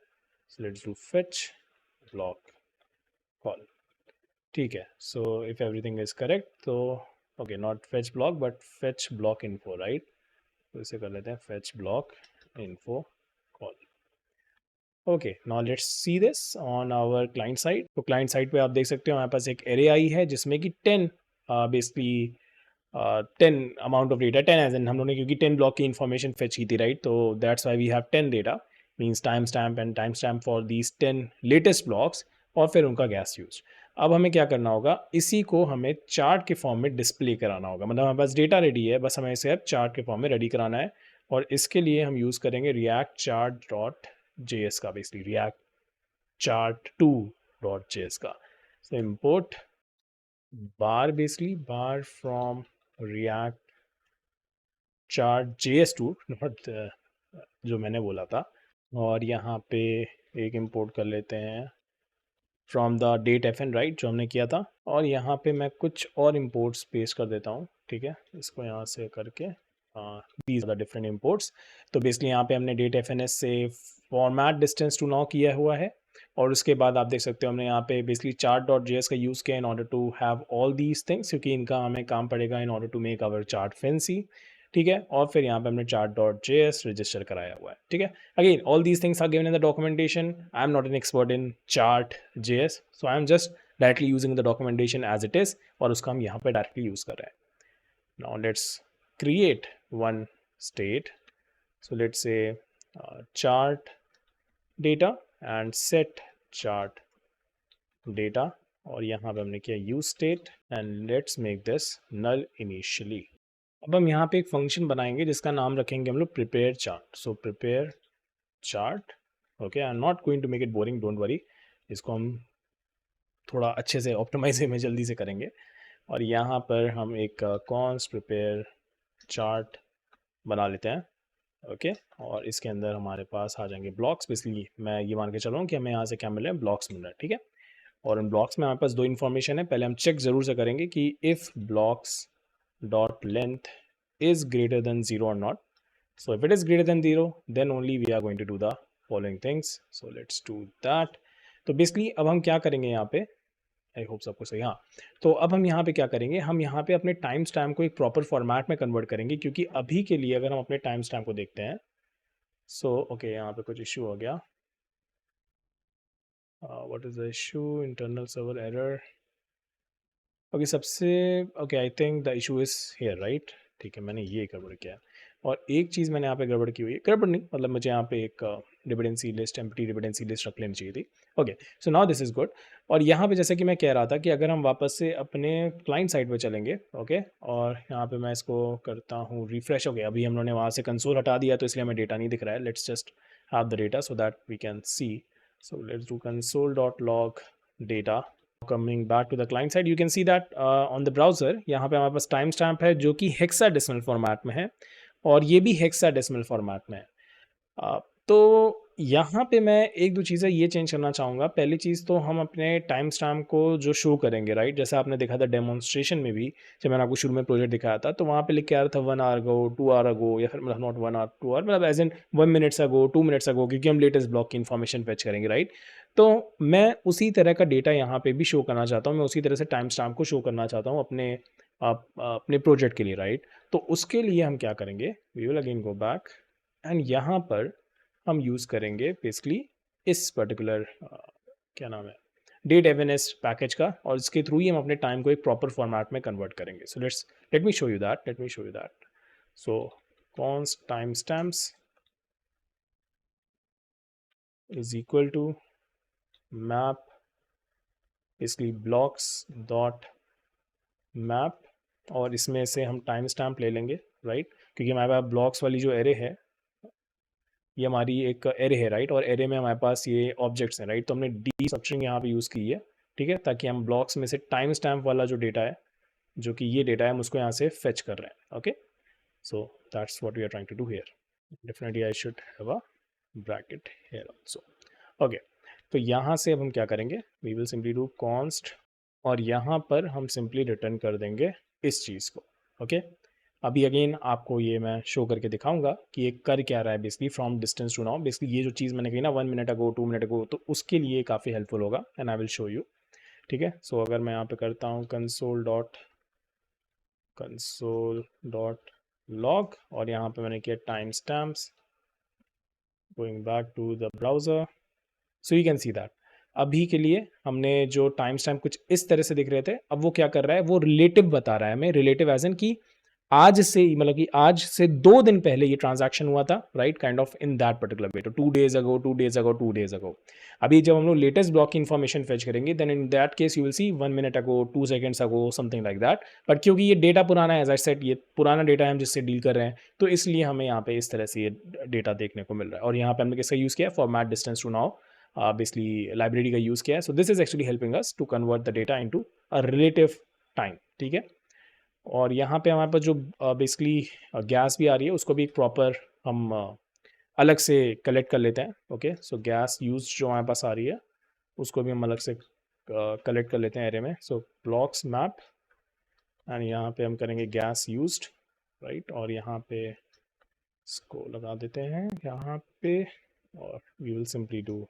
so let's do fetch block call. ठीक है, so if everything is correct तो okay, not fetch block but fetch block info, right, तो इसे कर लेते हैं fetch block info call. Okay, now let's see this on our client side. तो client side पे आप देख सकते हो हमारे पास एक एरे आई है जिसमें कि 10 basically 10 amount of data, 10 as in हम लोगों ने क्योंकि 10 ब्लॉक की इन्फॉर्मेशन फेच की थी, राइट, तो that's why we have 10 data, means time stamp and time stamp for these 10 latest blocks, और फिर उनका गैस यूज। अब हमें क्या करना होगा, इसी को हमें चार्ट के फॉर्म में डिस्प्ले कराना होगा, मतलब हमारे पास डेटा रेडी है, बस हमें इसे अब चार्ट के फॉर्म में रेडी कराना है, और इसके लिए हम यूज़ करेंगे रिएक्ट चार्ट डॉट JS का, basically react chart 2 dot JS का। सो import bar, basically bar from react chart JS2, not जो मैंने बोला था, और यहाँ पे एक इम्पोर्ट कर लेते हैं from the date FN, right, जो हमने किया था, और यहाँ पे मैं कुछ और इम्पोर्ट्स पेस्ट कर देता हूँ। ठीक है, इसको यहाँ से करके these are the different imports. तो बेसिकली यहाँ पे हमने डेट FNS से फॉर्मेट डिस्टेंस टू नाउ किया हुआ है, और उसके बाद आप देख सकते हो हमने यहाँ पे बेसिकली चार्ट डॉट JS का यूज़ किया in order to have all these things, क्योंकि इनका हमें काम पड़ेगा in order to make our chart fancy. ठीक है, और फिर यहाँ पे हमने चार्ट डॉट JS रजिस्टर कराया हुआ है। ठीक है, again all these things are given in the documentation, I am not an expert in chart JS, so I am just directly using the documentation as it is, और उसका हम यहाँ पे डायरेक्टली यूज़ कर रहे हैं। Now let's create one state, so let's say chart data and set chart data, और यहाँ पे हमने किया use state and let's make this null initially। अब हम यहाँ पे एक फंक्शन बनाएंगे जिसका नाम रखेंगे हम लोग prepare chart, so prepare chart। okay, I'm not going to make it boring, don't worry, इसको हम थोड़ा अच्छे से ऑप्टिमाइज में जल्दी से करेंगे, और यहाँ पर हम एक const prepare चार्ट बना लेते हैं। ओके, और इसके अंदर हमारे पास आ जाएंगे ब्लॉक्स, बेसिकली मैं ये मान के चल रहा हूँ कि हमें यहाँ से क्या मिल रहा है, ब्लॉक्स मिल रहा है। ठीक है, और इन ब्लॉक्स में हमारे पास दो इन्फॉर्मेशन है, पहले हम चेक ज़रूर से करेंगे कि if blocks dot length is greater than 0 और not, so if it is greater than 0 then only we are going to do the following things, so let's do that. तो बेसिकली अब हम क्या करेंगे यहाँ पे, आई होप सबको सही, हाँ, तो अब हम यहाँ पे क्या करेंगे, हम यहाँ पे अपने टाइम स्टैम्प को एक प्रॉपर फॉर्मेट में कन्वर्ट करेंगे, क्योंकि अभी के लिए अगर हम अपने टाइम स्टैम्प को देखते हैं, सो ओके, यहाँ पे कुछ इशू हो गया, what is the issue, internal server error. Okay, सबसे okay, I think the issue is here, right, ठीक है, मैंने ये गड़बड़ किया है, और एक चीज़ मैंने यहाँ पे गड़बड़ की हुई है, गड़बड़ नहीं, मतलब मुझे यहाँ पे एक dependency list, empty dependency list रख लेनी चाहिए थी। Okay, so now this is good. और यहाँ पे जैसे कि मैं कह रहा था कि अगर हम वापस से अपने क्लाइंट साइड पे चलेंगे, ओके, और यहाँ पे मैं इसको करता हूँ रिफ्रेश। हो गया, अभी हम लोगों ने वहाँ से कंसोल हटा दिया तो इसलिए हमें डेटा नहीं दिख रहा है, let's just have the data so that we can see. So let's do console dot log data. Coming back to the client side, you can see that on the browser यहाँ पे हमारे पास time stamp है जो कि hexadecimal format में है, और ये भी हेक्साडेसिमल फॉर्मेट में है। तो यहाँ पे मैं एक दो चीज़ें ये चेंज करना चाहूँगा। पहली चीज़ तो हम अपने टाइम स्टैम्प को जो शो करेंगे, राइट, जैसे आपने देखा था डेमोन्स्ट्रेशन में भी, जब मैंने आपको शुरू में प्रोजेक्ट दिखाया था, तो वहाँ पे लिख के आ रहा था 1 आवर अगो, 2 आवर अगो, या फिर मतलब नॉट 1 आवर 2 आवर, मतलब as in 1 minutes ago, 2 minutes ago, क्योंकि हम लेटेस्ट ब्लॉक की इन्फॉर्मेशन फेच करेंगे, राइट। तो मैं उसी तरह का डेटा यहाँ पे भी शो करना चाहता हूँ, मैं उसी तरह से टाइम स्टैम्प को शो करना चाहता हूँ अपने प्रोजेक्ट के लिए, राइट। तो उसके लिए हम क्या करेंगे, we will again go back, and यहाँ पर हम यूज़ करेंगे बेसिकली इस पर्टिकुलर क्या नाम है, डेट एवनेस पैकेज का, और इसके थ्रू ही हम अपने टाइम को एक प्रॉपर फॉर्मेट में कन्वर्ट करेंगे. सो let me show you that. So const timestamps is equal to map basically blocks dot map, और इसमें से हम टाइम स्टैम्प ले लेंगे, राइट, क्योंकि हमारे पास ब्लॉक्स वाली जो एरे है ये हमारी एक एरे है, राइट, और एरे में हमारे पास ये ऑब्जेक्ट्स हैं, राइट, तो हमने डी स्ट्रक्चरिंग यहाँ पे यूज़ की है, ठीक है, ताकि हम ब्लॉक्स में से टाइम स्टैम्प वाला जो डेटा है, जो कि ये डेटा है, हम उसको यहाँ से फेच कर रहे हैं. Okay, so that's what we are trying to do here. Definitely I should have a bracket here also. Okay, तो यहाँ से अब हम क्या करेंगे, we will simply do const, और यहाँ पर हम सिंपली रिटर्न कर देंगे इस चीज़ को. ओके, अभी अगेन आपको ये मैं शो करके दिखाऊंगा कि ये कर क्या रहा है basically from distance to now. Basically ये जो चीज़ मैंने कही ना 1 मिनट अगो 2 मिनट अगो, तो उसके लिए काफ़ी हेल्पफुल होगा and I will show you. ठीक है, सो अगर मैं यहाँ पे करता हूँ console डॉट log, और यहाँ पे मैंने किया time stamps, going back to the browser, so you can see that अभी के लिए हमने जो टाइम स्टैम्प कुछ इस तरह से दिख रहे थे, अब वो क्या कर रहा है, वो रिलेटिव बता रहा है हमें, रिलेटिव एज इन कि आज से, मतलब कि आज से 2 दिन पहले ये ट्रांजैक्शन हुआ था, right, kind of in that particular way, तो 2 days ago 2 days ago 2 days ago. अभी जब हम लोग लेटेस्ट ब्लॉक की इन्फॉर्मेशन फेच करेंगे, then in that case you will see 1 minute ago 2 seconds ago something like that. But क्योंकि ये data पुराना है, एज आई सेड ये पुराना डेटा है हम जिससे डील कर रहे हैं, तो इसलिए हमें यहाँ पे इस तरह से ये डेटा देखने को मिल रहा है. और यहाँ पे हमने किसका यूज़ किया है, format distance to now, basically library का यूज़ किया है. So this is actually helping us to convert the data into a relative time. ठीक है, और यहाँ पे हमारे पास जो बेसिकली गैस भी आ रही है, उसको भी एक प्रॉपर हम अलग से कलेक्ट कर लेते हैं. ओके, सो गैस यूज जो हमारे पास आ रही है उसको भी हम अलग से कलेक्ट कर लेते हैं एरे में. सो ब्लॉक्स मैप, एंड यहाँ पे हम करेंगे गैस यूज्ड, राइट, और यहाँ पे इसको लगा देते हैं यहाँ पे, और we will simply do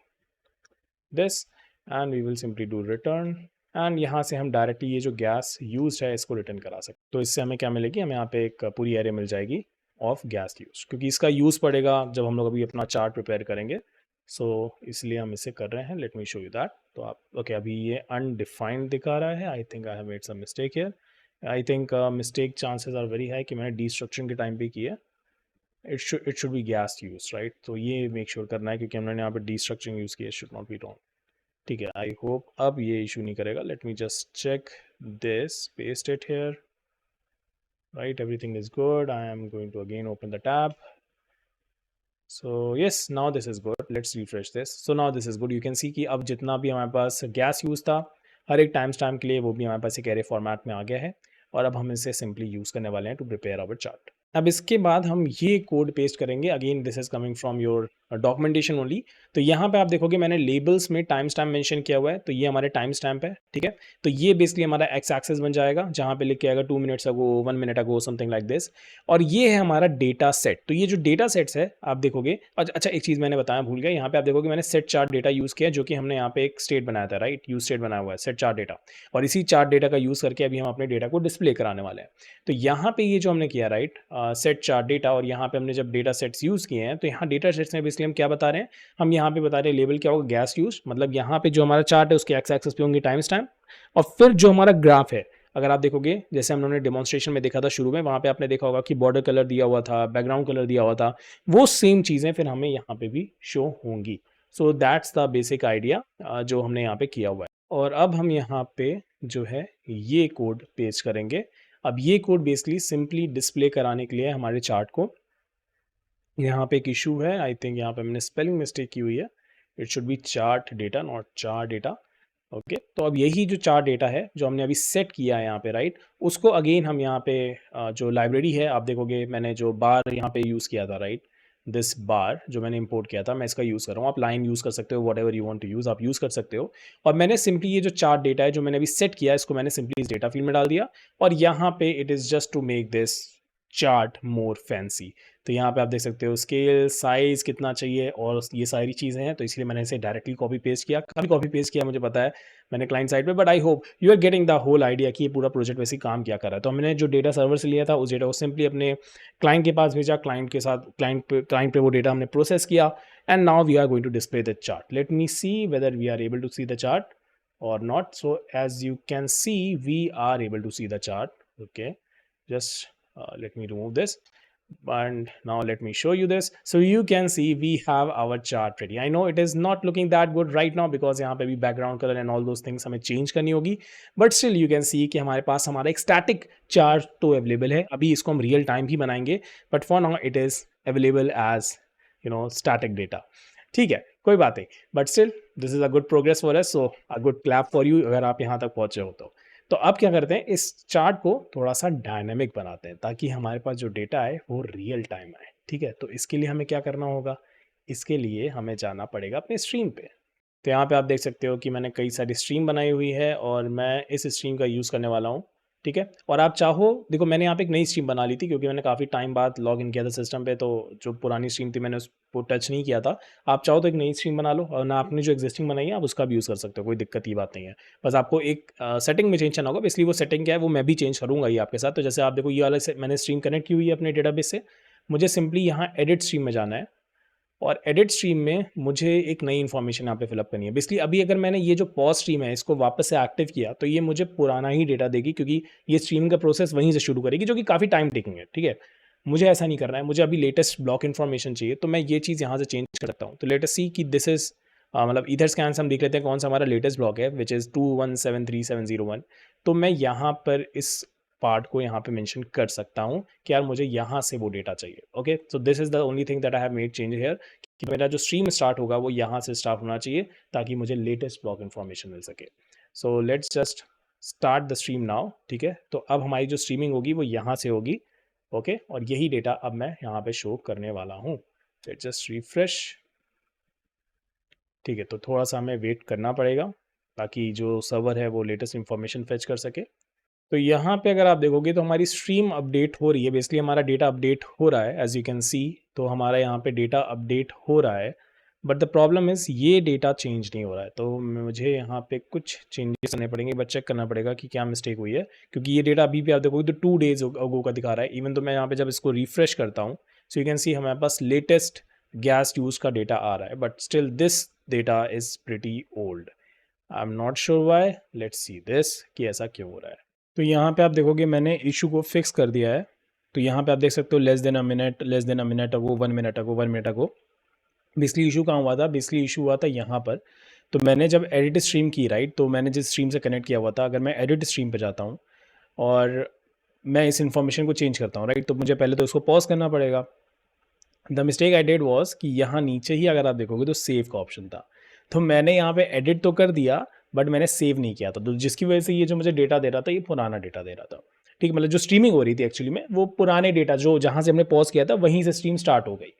this, and we will simply do return, and यहाँ से हम डायरेक्टली ये जो गैस यूज है इसको रिटर्न करा सकते. तो इससे हमें क्या मिलेगी, हमें यहाँ पे एक पूरी एरे मिल जाएगी ऑफ गैस यूज, क्योंकि इसका यूज़ पड़ेगा जब हम लोग अभी अपना चार्ट प्रिपेयर करेंगे. सो इसलिए हम इसे कर रहे हैं. Let me show you that. तो आप ओके, अभी ये अनडिफाइंड दिखा रहा है. I think I have made some mistake here. I think mistake chances are very high कि मैंने डी स्ट्रक्चरिंग के टाइम पे किया. It should be gas use, right. तो ये मेक श्योर करना है क्योंकि हमने यहाँ पे डी स्ट्रक्चरिंग यूज़ किया. Should not be wrong. ठीक है, आई होप अब ये इशू नहीं करेगा. Let me just check this, paste it here, right, everything is good. I am going to again open the tab. So yes, now this is good. Let's refresh this. So now this is good. You can see कि अब जितना भी हमारे पास gas use था हर एक time stamp के लिए, वो भी हमारे पास एक एरे फॉर्मेट में आ गया है, और अब हम इसे सिंपली यूज़ करने वाले हैं टू प्रिपेयर आवर चार्ट. अब इसके बाद हम ये कोड पेस्ट करेंगे. Again this is coming from your documentation only. तो यहाँ पे आप देखोगे मैंने लेबल्स में टाइम स्टैम्प मेंशन किया हुआ है, तो ये हमारे टाइम स्टैम्प है. ठीक है, तो ये बेसिकली हमारा एक्स एक्सेस बन जाएगा, जहाँ पे लिख के आएगा 2 minutes ago, 1 minute ago, something like this. और ये है हमारा डेटा सेट. तो ये जो डेटा सेट्स है आप देखोगे, अच्छा एक चीज़ मैंने बताया भूल गया, यहाँ पे आप देखोगे मैंने सेट चार्ट डेटा यूज़ किया, जो कि हमने यहाँ पे एक स्टेट बनाया था, राइट, यूज स्टेट बनाया हुआ है सेट चार्ट डेटा, और इसी चार्ट डेटा का यूज़ करके अभी हम अपने डेटा को डिस्प्ले कराने वाले हैं. तो यहाँ पे ये जो हमने किया, राइट, सेट चार्ट डेटा, और यहाँ पे हमने जब डेटा सेट्स यूज़ किए हैं, तो यहाँ डेटा सेट्स में बेसिकली हम क्या बता रहे हैं, हम यहाँ पे बता रहे हैं लेबल क्या होगा, गैस यूज, मतलब यहाँ पे जो हमारा चार्ट है उसके एक्स एक्सेस पे होंगे टाइम स्टैम्प, और फिर जो हमारा ग्राफ है, अगर आप देखोगे जैसे हम लोगों ने डेमोन्स्ट्रेशन में देखा था शुरू में, वहाँ पे आपने देखा होगा कि बॉर्डर कलर दिया हुआ था, बैकग्राउंड कलर दिया हुआ था, वो सेम चीज़ें फिर हमें यहाँ पे भी शो होंगी. सो दैट्स द बेसिक आइडिया जो हमने यहाँ पे किया हुआ है. और अब हम यहाँ पे जो है ये कोड पेस्ट करेंगे. अब ये कोड बेसिकली सिंपली डिस्प्ले कराने के लिए हमारे चार्ट को, यहाँ पे एक इशू है, आई थिंक यहाँ पे मैंने स्पेलिंग मिस्टेक की हुई है. It should B chart data, not chart data. Okay, तो अब यही जो चार्ट डेटा है जो हमने अभी सेट किया है यहाँ पे, राइट, उसको अगेन हम यहाँ पे जो लाइब्रेरी है आप देखोगे मैंने जो बार यहाँ पे यूज़ किया था, राइट, दिस बार जो मैंने इंपोर्ट किया था मैं इसका यूज़ कर रहा हूँ. आप लाइन यूज़ कर सकते हो, whatever you want to use आप यूज़ कर सकते हो. और मैंने सिंपली ये जो चार्ट डेटा है जो मैंने अभी सेट किया है, इसको मैंने सिंपली इस डेटा फील्ड में डाल दिया, और यहाँ पे it is just to make this chart more fancy. तो यहाँ पे आप देख सकते हो स्केल, साइज कितना चाहिए, और ये सारी चीज़ें हैं, तो इसलिए मैंने इसे डायरेक्टली कॉपी पेस्ट किया. काफ़ी कॉपी पेस्ट किया मुझे पता है मैंने क्लाइंट साइड पे, but I hope you are getting the whole idea कि ये पूरा प्रोजेक्ट वैसे काम क्या कर रहा है. तो हमने जो डेटा सर्वर से लिया था उस डेटा को सिंपली अपने क्लाइंट के पास भेजा, क्लाइंट के साथ क्लाइंट पे वो डेटा हमने प्रोसेस किया, and now we are going to display the chart. Let me see whether we are able to see the chart or not. So as you can see, we are able to see the chart. Okay, just let me remove this, and now let me show you this. So you can see we have our chart ready. I know it is not looking that good right now because यहाँ पे भी background color and all those things हमें change करनी होगी, but still you can see कि हमारे पास हमारा एक static chart तो available है. अभी इसको हम real time भी बनाएंगे, but for now it is available as static data. ठीक है, कोई बात नहीं, but still this is a good progress for us, so a good clap for you अगर आप यहाँ तक पहुँचे हो तो अब क्या करते हैं, इस चार्ट को थोड़ा सा डायनेमिक बनाते हैं ताकि हमारे पास जो डेटा है वो रियल टाइम आए. ठीक है, तो इसके लिए हमें क्या करना होगा, इसके लिए हमें जाना पड़ेगा अपने स्ट्रीम पे. तो यहाँ पे आप देख सकते हो कि मैंने कई सारी स्ट्रीम बनाई हुई है और मैं इस स्ट्रीम का यूज़ करने वाला हूँ. ठीक है, और आप चाहो, देखो मैंने यहाँ पे एक नई स्ट्रीम बना ली थी क्योंकि मैंने काफ़ी टाइम बाद लॉग इन किया था सिस्टम पे, तो जो पुरानी स्ट्रीम थी मैंने उसको टच नहीं किया था. आप चाहो तो एक नई स्ट्रीम बना लो और ना आपने जो एग्जिस्टिंग बनाई है आप उसका भी यूज़ कर सकते हो, कोई दिक्कत की बात नहीं है. बस आपको एक सेटिंग में चेंज करना होगा. इसलिए वो सेटिंग क्या है वो मैं भी चेंज करूँगा ये आपके साथ. तो जैसे आप देखो ये वाला मैंने स्ट्रीम कनेक्ट की हुई है अपने डेटाबेस से, मुझे सिंपली यहाँ एडिट स्ट्रीम में जाना है और एडिट स्ट्रीम में मुझे एक नई इन्फॉर्मेशन यहाँ पे फिलअप करनी है. बेसिकली अभी अगर मैंने ये जो पॉज स्ट्रीम है इसको वापस से एक्टिव किया तो ये मुझे पुराना ही डेटा देगी क्योंकि ये स्ट्रीमिंग का प्रोसेस वहीं से शुरू करेगी जो कि काफ़ी टाइम टेकिंग है. ठीक है, मुझे ऐसा नहीं करना है, मुझे अभी लेटेस्ट ब्लॉक इन्फॉर्मेशन चाहिए, तो मैं ये चीज़ यहाँ से चेंज कर सकता हूँ. तो लेटेस्ट सी कि दिस इज मतलब इधर स्कैन से हम देख लेते हैं कौन सा हमारा लेटेस्ट ब्लॉक है विच इज़ 2173701. तो मैं यहाँ पर इस पार्ट को यहाँ पे मेंशन कर सकता हूँ कि यार मुझे यहाँ से वो डेटा चाहिए. Okay, so this is the only thing that I have made change here कि मेरा जो स्ट्रीम स्टार्ट होगा वो यहाँ से स्टार्ट होना चाहिए ताकि मुझे लेटेस्ट ब्लॉक इन्फॉर्मेशन मिल सके. सो let's just start the stream now. ठीक है, तो अब हमारी जो स्ट्रीमिंग होगी वो यहाँ से होगी. ओके, और यही डेटा अब मैं यहाँ पे शो करने वाला हूँ. Let's just refresh. ठीक है, तो थोड़ा सा हमें वेट करना पड़ेगा ताकि जो सर्वर है वो लेटेस्ट इन्फॉर्मेशन फेच कर सके. तो यहाँ पे अगर आप देखोगे तो हमारी स्ट्रीम अपडेट हो रही है. बेसिकली हमारा डेटा अपडेट हो रहा है एज यू कैन सी. तो हमारा यहाँ पे डेटा अपडेट हो रहा है, बट द प्रॉब्लम इज़ ये डेटा चेंज नहीं हो रहा है. तो मुझे यहाँ पे कुछ चेंजेस करने पड़ेंगे, बट चेक करना पड़ेगा कि क्या मिस्टेक हुई है क्योंकि ये डेटा अभी भी आप देखोगे तो 2 डेज अगो का दिखा रहा है. इवन तो मैं यहाँ पे जब इसको रिफ्रेश करता हूँ सो यू कैन सी हमारे पास लेटेस्ट गैस यूज़ का डेटा आ रहा है, but still this data is pretty old. I am not sure why. Let's see this कि ऐसा क्यों हो रहा है. तो यहाँ पे आप देखोगे मैंने इशू को फिक्स कर दिया है. तो यहाँ पे आप देख सकते हो less than a minute ago, 1 minute ago. Basically issue कहाँ हुआ था, बेसिकली इशू हुआ था यहाँ पर. तो मैंने जब एडिट स्ट्रीम की राइट, तो मैंने जिस स्ट्रीम से कनेक्ट किया हुआ था, अगर मैं एडिट स्ट्रीम पे जाता हूँ और मैं इस इन्फॉर्मेशन को चेंज करता हूँ राइट, तो मुझे पहले तो उसको पॉज करना पड़ेगा. The mistake I did was कि यहाँ नीचे ही अगर आप देखोगे तो सेव का ऑप्शन था. तो मैंने यहाँ पे एडिट तो कर दिया बट मैंने सेव नहीं किया था, तो जिसकी वजह से ये जो मुझे डेटा दे रहा था ये पुराना डेटा दे रहा था. ठीक, मतलब जो स्ट्रीमिंग हो रही थी एक्चुअली में वो पुराने डेटा जो जहाँ से हमने पॉज किया था वहीं से स्ट्रीम स्टार्ट हो गई.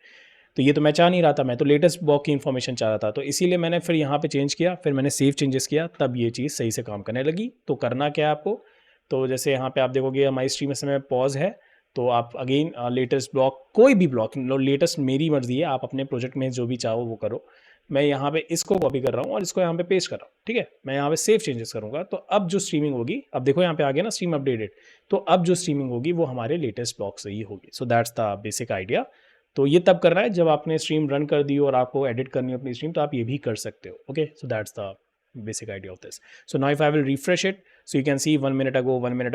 तो ये तो मैं चाह नहीं रहा था, मैं तो लेटेस्ट ब्लॉक की इन्फॉर्मेशन चाह रहा था. तो इसीलिए मैंने फिर यहाँ पे चेंज किया, फिर मैंने सेव चेंजेस किया, तब ये चीज़ सही से काम करने लगी. तो करना क्या है आपको, तो जैसे यहाँ पे आप देखोगे हमारी स्ट्रीम में समय पॉज है, तो आप अगेन लेटेस्ट ब्लॉक, कोई भी ब्लॉक लेटेस्ट मेरी मर्जी है, आप अपने प्रोजेक्ट में जो भी चाहो वो करो. मैं यहाँ पे इसको कॉपी कर रहा हूँ और इसको यहाँ पे पेस्ट कर रहा हूँ. ठीक है, मैं यहाँ पे सेव चेंजेस करूँगा. तो अब जो स्ट्रीमिंग होगी, अब देखो यहाँ पे आ गया ना स्ट्रीम अपडेटेड, तो अब जो स्ट्रीमिंग होगी वो हमारे लेटेस्ट ब्लॉक से ही होगी. सो दैट्स द बेसिक आइडिया. तो ये तब करना है जब आपने स्ट्रीम रन कर दी और आपको एडिट करनी हो अपनी स्ट्रीम, तो आप ये भी कर सकते हो. Okay, so that's the basic idea of this. So now if I will refresh it, so you can see 1 minute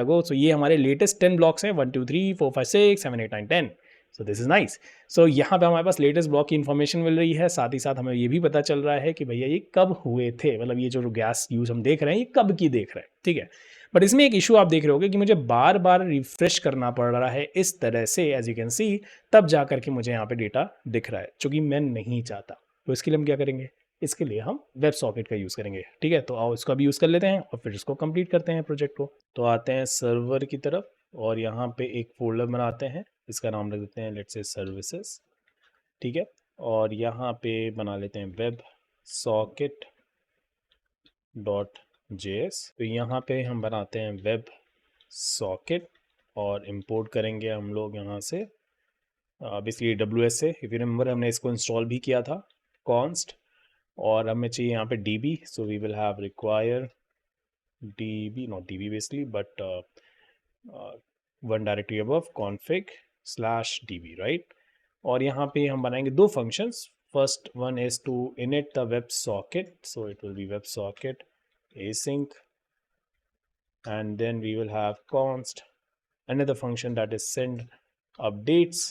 ago. So ये हमारे लेटेस्ट 10 ब्लॉक्स हैं, 1 2 3 4 5 6 7 8 9 10. So this is nice. So यहाँ पे हमारे पास लेटेस्ट ब्लॉक की information मिल रही है, साथ ही साथ हमें ये भी पता चल रहा है कि भैया ये कब हुए थे, मतलब ये जो गैस यूज हम देख रहे हैं ये कब की देख रहे हैं. ठीक है, बट इसमें एक इशू आप देख रहे होगे कि मुझे बार बार रिफ्रेश करना पड़ रहा है इस तरह से, एज यू कैन सी, तब जा करके मुझे यहाँ पे डेटा दिख रहा है जो कि मैं नहीं चाहता. तो इसके लिए हम क्या करेंगे, इसके लिए हम वेब सॉकेट का यूज़ करेंगे. ठीक है, तो आओ इसका भी यूज़ कर लेते हैं और फिर इसको कंप्लीट करते हैं प्रोजेक्ट को. तो आते हैं सर्वर की तरफ और यहाँ पे एक फोल्डर बनाते हैं, इसका नाम रख देते हैं लेट्स से सर्विसेज. ठीक है, और यहाँ पे बना लेते हैं वेब सॉकेट डॉट JS. तो यहाँ पे हम बनाते हैं वेब सॉकेट और इंपोर्ट करेंगे हम लोग यहाँ से बेसिकली AWS से. इफ यू रिमेंबर हमने इसको इंस्टॉल भी किया था कॉन्स्ट, और हमें चाहिए यहाँ पे DB. So we will have require DB, not DB basically but one directory above config/DB right. और यहाँ पे हम बनाएंगे 2 functions. first one is to init the WebSocket, so it will be WebSocket async, and then we will have const another function that is send updates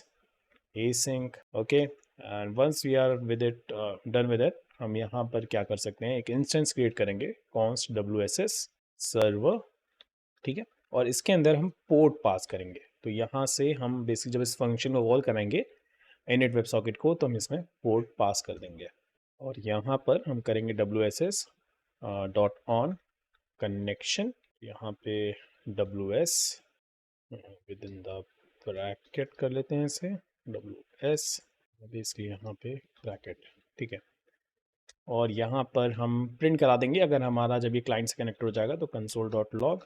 async. Okay, and once we are with it done with it, हम यहाँ पर क्या कर सकते हैं, एक instance create करेंगे const wss server, ठीक है, और इसके अंदर हम पोर्ट पास करेंगे। तो यहाँ से हम बेसिक जब इस फंक्शन को कॉल कराएंगे init WebSocket को, तो हम इसमें पोर्ट पास कर देंगे, और यहाँ पर हम करेंगे wss डॉट ऑन कनेक्शन, यहाँ पे ws with in the bracket कर लेते हैं इसे ws, बेसिकली यहाँ पे ब्रैकेट, ठीक है, और यहाँ पर हम प्रिंट करा देंगे अगर हमारा जब ये क्लाइंट से कनेक्ट हो जाएगा तो console dot log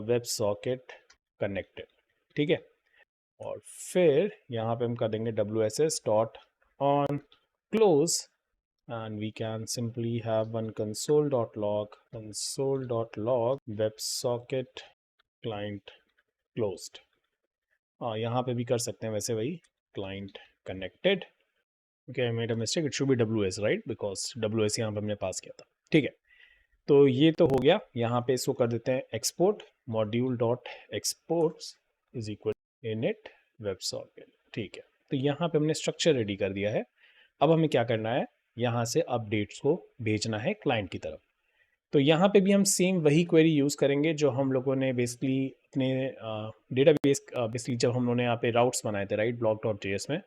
WebSocket connected, ठीक है, और फिर यहाँ पे हम कर देंगे wss dot on close, and we can simply have one console.log WebSocket client closed। यहाँ पे भी कर सकते हैं वैसे वही client connected। okay, I made a mistake, it should be ws right, because ws यहाँ पे हमने पास किया था, ठीक है। तो ये तो हो गया, यहाँ पे इसको कर देते हैं export, module dot exports is equal init WebSocket, ठीक है। तो यहाँ पे हमने स्ट्रक्चर रेडी कर दिया है। अब हमें क्या करना है, यहाँ से अपडेट्स को भेजना है क्लाइंट की तरफ। तो यहाँ पे भी हम सेम वही क्वेरी यूज़ करेंगे जो हम लोगों ने बेसिकली अपने डेटाबेस बेसिकली जब हम लोगों ने यहाँ पे राउट्स बनाए थे राइट block.js में,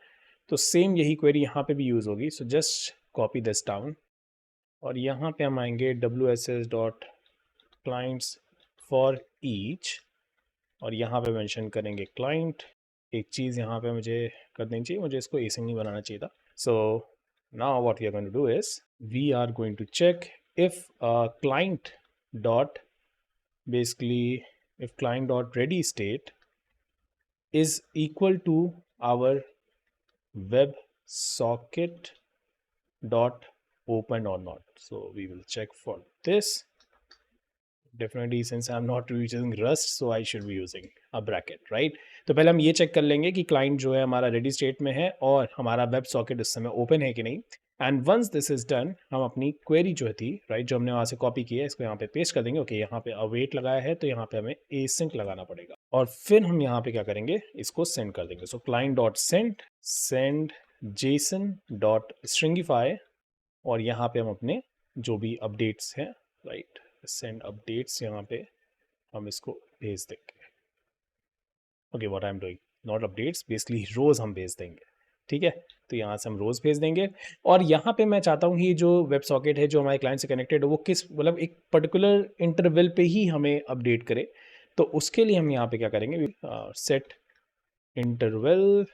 तो सेम यही क्वेरी यहाँ पे भी यूज़ होगी। So just copy this down, और यहाँ पे हम आएंगे wss dot clients for each, और यहाँ पे मेंशन करेंगे क्लाइंट। एक चीज़ यहाँ पे मुझे कर देनी चाहिए, मुझे इसको एसिंक नहीं बनाना चाहिए था। सो now what we are going to do is we are going to check if client dot basically if client dot ready state is equal to our WebSocket dot open or not. So we will check for this. Definitely since I'm not using Rust, so I should be using a bracket, right? तो पहले हम ये check कर लेंगे कि client जो है हमारा रेडी स्टेट में है और हमारा वेब सॉकेट इस समय ओपन है कि नहीं। And once this is done, हम अपनी क्वेरी जो थी राइट जो हमने वहाँ से कॉपी की है इसको यहाँ पे पेस्ट कर देंगे। ओके, यहाँ पे अवेट लगाया है तो यहाँ पे हमें एसिंक लगाना पड़ेगा, और फिर हम यहाँ पे क्या करेंगे, इसको सेंड कर देंगे। सो client dot send Jason dot stringify, और यहाँ पे हम अपने जो भी अपडेट्स हैं राइट सेंड अपडेट्स यहाँ पे हम इसको भेज देंगे। Okay, what I am doing, not updates, basically rows हम भेज देंगे, ठीक है। तो यहाँ से हम रोज भेज देंगे, और यहाँ पे मैं चाहता हूँ कि जो वेब सॉकेट है जो हमारे क्लाइंट से कनेक्टेड है वो किस मतलब एक पर्टिकुलर इंटरवल पे ही हमें अपडेट करे। तो उसके लिए हम यहाँ पे क्या करेंगे, set interval,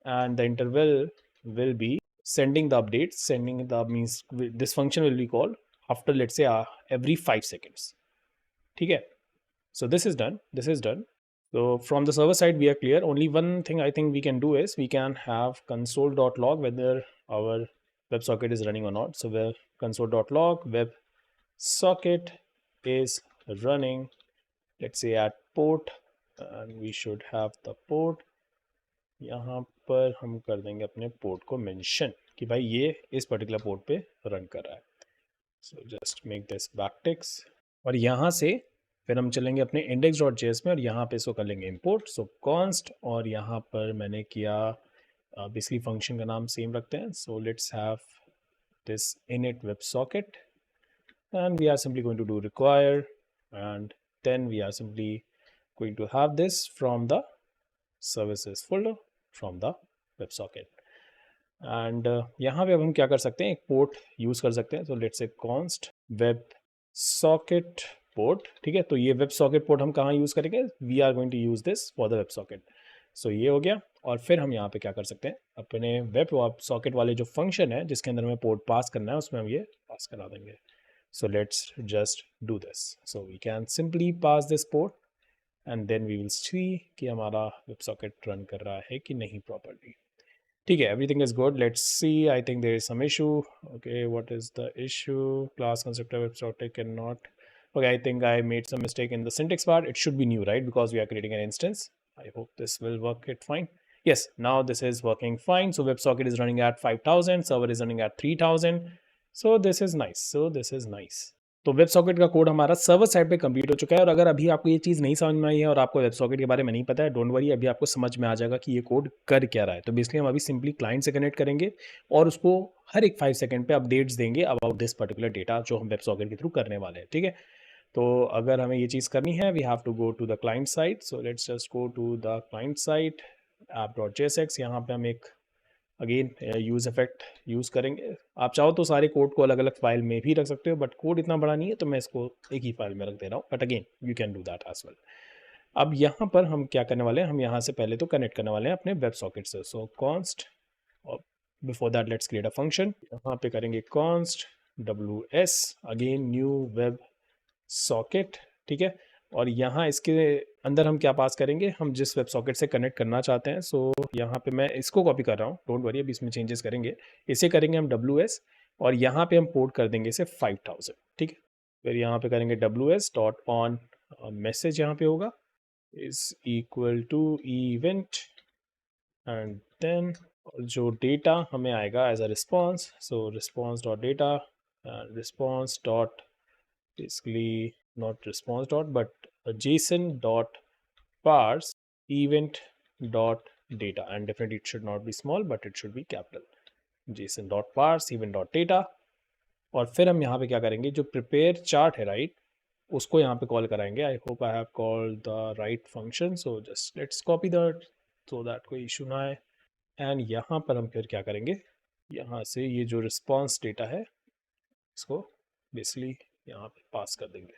and the interval will be sending the updates, sending the means this function will be called after let's say every 5 seconds, ठीक है। So this is done, this is done। So from the server side we are clear। Only one thing I think we can do is we can have console.log whether our WebSocket is running or not। So where console.log WebSocket is running, let's say at port, and we should have the port, यहाँ पर हम कर देंगे अपने port को mention कि भाई ये इस पर्टिकुलर पोर्ट पे रन कर रहा है। So just make this backticks, और यहाँ से फिर हम चलेंगे अपने index.js में और यहाँ पे इसको कर लेंगे इंपोर्ट। सो कॉन्स्ट, और यहाँ पर मैंने किया बेसिकली फंक्शन का नाम सेम रखते हैं। So let's have this init WebSocket, and we are simply going to do require, and then we are simply going to have this from the services folder from the WebSocket। And यहाँ पे अब हम क्या कर सकते हैं, एक port use कर सकते हैं। तो let's say const WebSocket port, ठीक है। तो ये WebSocket पोर्ट हम कहाँ यूज़ करेंगे, we are going to use this for the WebSocket। So ये हो गया, और फिर हम यहाँ पे क्या कर सकते हैं, अपने WebSocket वाले जो फंक्शन है जिसके अंदर हमें पोर्ट पास करना है उसमें हम ये पास करा देंगे। So let's just do this. So we can simply pass this port, and then we will see कि हमारा WebSocket रन कर रहा है कि नहीं प्रॉपरली, ठीक है। Everything is good, let's see. I think there is some issue. Okay, what is the issue, class constructor WebSocket can not. Okay, I think I made some mistake in the syntax part, it should be new right because we are creating an instance. I hope this will work it fine. Yes, now this is working fine. So WebSocket is running at 5000, server is running at 3000. So this is nice. So this is nice. तो WebSocket का code हमारा server side पे complete हो चुका है। और अगर अभी आपको ये चीज़ नहीं समझ में आई है और आपको WebSocket के बारे में नहीं पता है, डोंट वरी, अभी आपको समझ में आ जाएगा कि ये कोड कर क्या रहा है। तो बेसिकली हम अभी सिंपली क्लाइंट से कनेक्ट करेंगे और उसको हर एक 5 सेकंड पे अपडेट्स देंगे अबाउट दिस पर्टिकुलर डेटा जो हम WebSocket के थ्रू करने वाले हैं, ठीक है। तो अगर हमें ये चीज़ करनी है, we have to go to the client side. So let's just go to the client side, app.jsx। यहाँ पे हम एक अगेन यूज़ इफेक्ट यूज़ करेंगे। आप चाहो तो सारे कोड को अलग अलग फाइल में भी रख सकते हो, बट कोड इतना बड़ा नहीं है तो मैं इसको एक ही फाइल में रख दे रहा हूँ, but again you can do that as well. अब यहाँ पर हम क्या करने वाले हैं, हम यहाँ से पहले तो कनेक्ट करने वाले हैं अपने वेब सॉकेट से। सो कॉन्स्ट, और before that let's create a function. यहाँ पे करेंगे const WS, again new web socket, ठीक है। और यहाँ इसके अंदर हम क्या पास करेंगे, हम जिस वेब सॉकेट से कनेक्ट करना चाहते हैं। सो यहाँ पे मैं इसको कॉपी कर रहा हूँ, डोंट वरी, अभी इसमें चेंजेस करेंगे। इसे करेंगे हम WS और यहाँ पे हम पोर्ट कर देंगे इसे 5000, ठीक है। फिर यहाँ पे करेंगे WS डॉट ऑन मैसेज, यहाँ पे होगा is equal to event and then जो डेटा हमें आएगा as a response, so response dot data and response dot basically not response dot but a JSON dot parse event dot data, and definitely it should not be small but it should be capital, JSON dot parse event dot data। और फिर हम यहाँ पे क्या करेंगे, जो prepare chart है right, उसको यहाँ पे कॉल कराएंगे। I hope I have called the right function, so just let's copy that so that कोई इशू ना आए। एंड यहाँ पर हम फिर क्या करेंगे, यहाँ से ये जो रिस्पॉन्स डेटा है इसको बेसिकली यहाँ पे पास कर देंगे,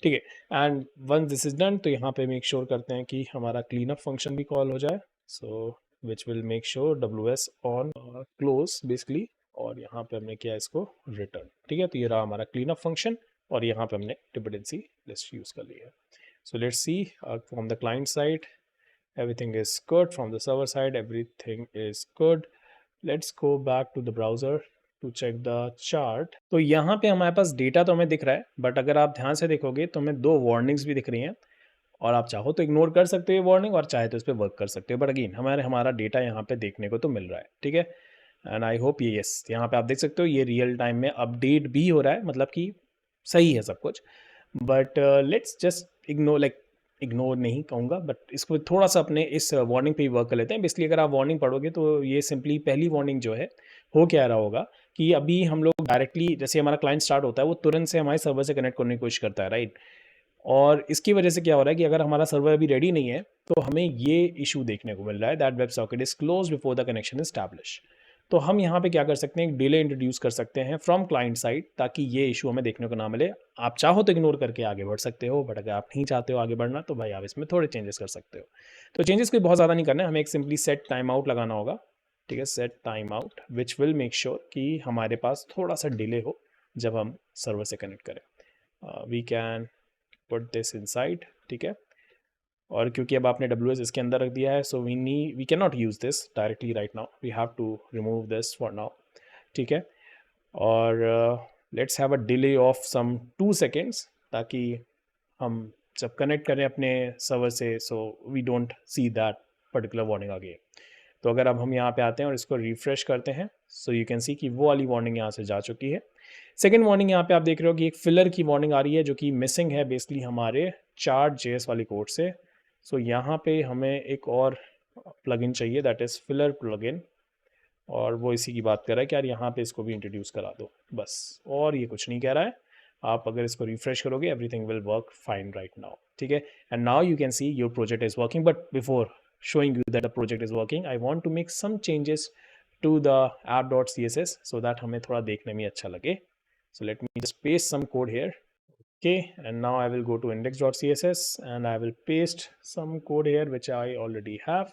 ठीक है। And once this is done, तो यहाँ पे मेक श्योर करते हैं कि हमारा क्लीन अप फंक्शन भी कॉल हो जाए। So which will make sure WS on close basically, और यहाँ पे हमने किया इसको रिटर्न, ठीक है। तो ये रहा हमारा क्लीन अप फंक्शन और यहाँ पे हमने डिपेंडेंसी लिस्ट यूज कर ली है। So let's see from the client side everything is good, from the server side everything is good। let's go back to the browser to check the chart। तो यहाँ पे हमारे पास डेटा तो हमें दिख रहा है, बट अगर आप ध्यान से देखोगे तो हमें 2 वार्निंग्स भी दिख रही हैं, और आप चाहो तो इग्नोर कर सकते हो वार्निंग और चाहे तो इस पर वर्क कर सकते हो, बट अगेन हमारा डेटा यहाँ पे देखने को तो मिल रहा है, ठीक है। एंड आई होप ये यस, यहाँ पे आप देख सकते हो ये रियल टाइम में अपडेट भी हो रहा है, मतलब कि सही है सब कुछ। बट लेट्स जस्ट इग्नोर नहीं कहूँगा, बट इसको थोड़ा सा अपने इस वार्निंग पे ही वर्क कर लेते हैं। इसलिए अगर आप वार्निंग पढ़ोगे तो ये सिंपली पहली वार्निंग जो है हो क्या रहा होगा कि अभी हम लोग डायरेक्टली, जैसे हमारा क्लाइंट स्टार्ट होता है वो तुरंत से हमारे सर्वर से कनेक्ट करने की कोशिश करता है, राइट। और इसकी वजह से क्या हो रहा है कि अगर हमारा सर्वर अभी रेडी नहीं है तो हमें ये इशू देखने को मिल रहा है, that web socket is close before the connection is establish. तो हम यहाँ पे क्या कर सकते हैं, एक डिले इंट्रोड्यूस कर सकते हैं फ्रॉम क्लाइंट साइड, ताकि ये इशू हमें देखने को ना मिले। आप चाहो तो इग्नोर करके आगे बढ़ सकते हो, बट अगर आप नहीं चाहते हो आगे बढ़ना तो भाई आप इसमें थोड़े चेंजेस कर सकते हो। तो चेंजेस कोई बहुत ज़्यादा नहीं करना है, हमें एक सिंपली सेट टाइम आउट लगाना होगा, ठीक है। Set time out which will make sure कि हमारे पास थोड़ा सा डिले हो जब हम सर्वर से कनेक्ट करें। We can put this inside, ठीक है। और क्योंकि अब आपने WS इसके अंदर रख दिया है, so we can not use this directly right now, we have to remove this for now, ठीक है। और let's have a delay of some 2 seconds, ताकि हम जब कनेक्ट करें अपने सर्वर से so we don't see that particular warning आगे। तो अगर अब हम यहाँ पे आते हैं और इसको रिफ्रेश करते हैं, सो यू कैन सी कि वो वाली वार्निंग यहाँ से जा चुकी है। सेकेंड वार्निंग यहाँ पे आप देख रहे हो कि एक फिलर की वार्निंग आ रही है जो कि मिसिंग है बेसिकली हमारे Chart.js वाली कोड से। सो यहाँ पे हमें एक और प्लगइन चाहिए, दैट इज़ फिलर प्लगइन, और वो इसी की बात कर रहा है कि यार यहाँ पे इसको भी इंट्रोड्यूस करा दो बस, और ये कुछ नहीं कह रहा है। आप अगर इसको रिफ्रेश करोगे everything will work fine right now, ठीक है। And now you can see your project is working, but before showing you that the project is working, I want to make some changes to the app.css so that हमें थोड़ा देखने में अच्छा लगे। So let me just paste some code here, okay, and now I will go to index.css and I will paste some code here which I already have।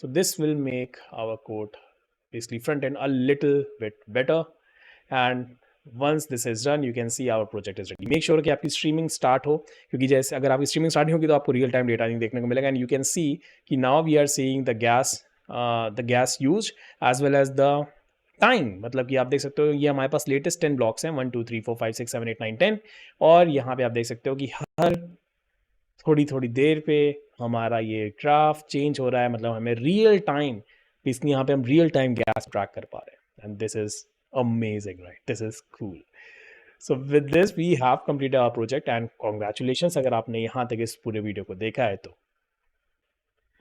So this will make our code basically front end a little bit better, and once this is done you can see our project is ready। make sure कि आपकी streaming start हो, क्योंकि जैसे अगर आपकी streaming start नहीं होगी तो आपको रियल टाइम डेटा नहीं देखने को मिलेगा। एंड यू कैन सी कि now we are seeing the gas use as well as the time, मतलब कि आप देख सकते हो ये हमारे पास लेटेस्ट 10 ब्लॉक्स हैं, 1 2 3 4 5 6 7 8 9 10, और यहाँ पे आप देख सकते हो कि हर थोड़ी थोड़ी देर पे हमारा ये ग्राफ चेंज हो रहा है, मतलब हमें रियल टाइम, इसलिए यहाँ पे हम रियल टाइम गैस ट्रैक कर पा रहे हैं, and this is amazing, right? This is cool. So with this we have completed our project, and congratulations अगर आपने यहाँ तक इस पूरे वीडियो को देखा है तो.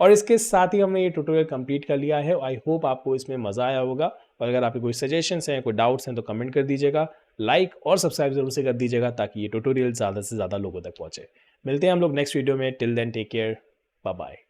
और इसके साथ ही हमने ये ट्यूटोरियल कंप्लीट कर लिया है. आई होप आपको इसमें मज़ा आया होगा, और अगर आपके कोई सजेशंस हैं, कोई डाउट्स हैं तो कमेंट कर दीजिएगा, लाइक और सब्सक्राइब जरूर से कर दीजिएगा ताकि ये ट्यूटोरियल ज़्यादा से ज़्यादा लोगों तक पहुँचे. मिलते हैं हम लोग नेक्स्ट वीडियो में. Till then take care, bye bye.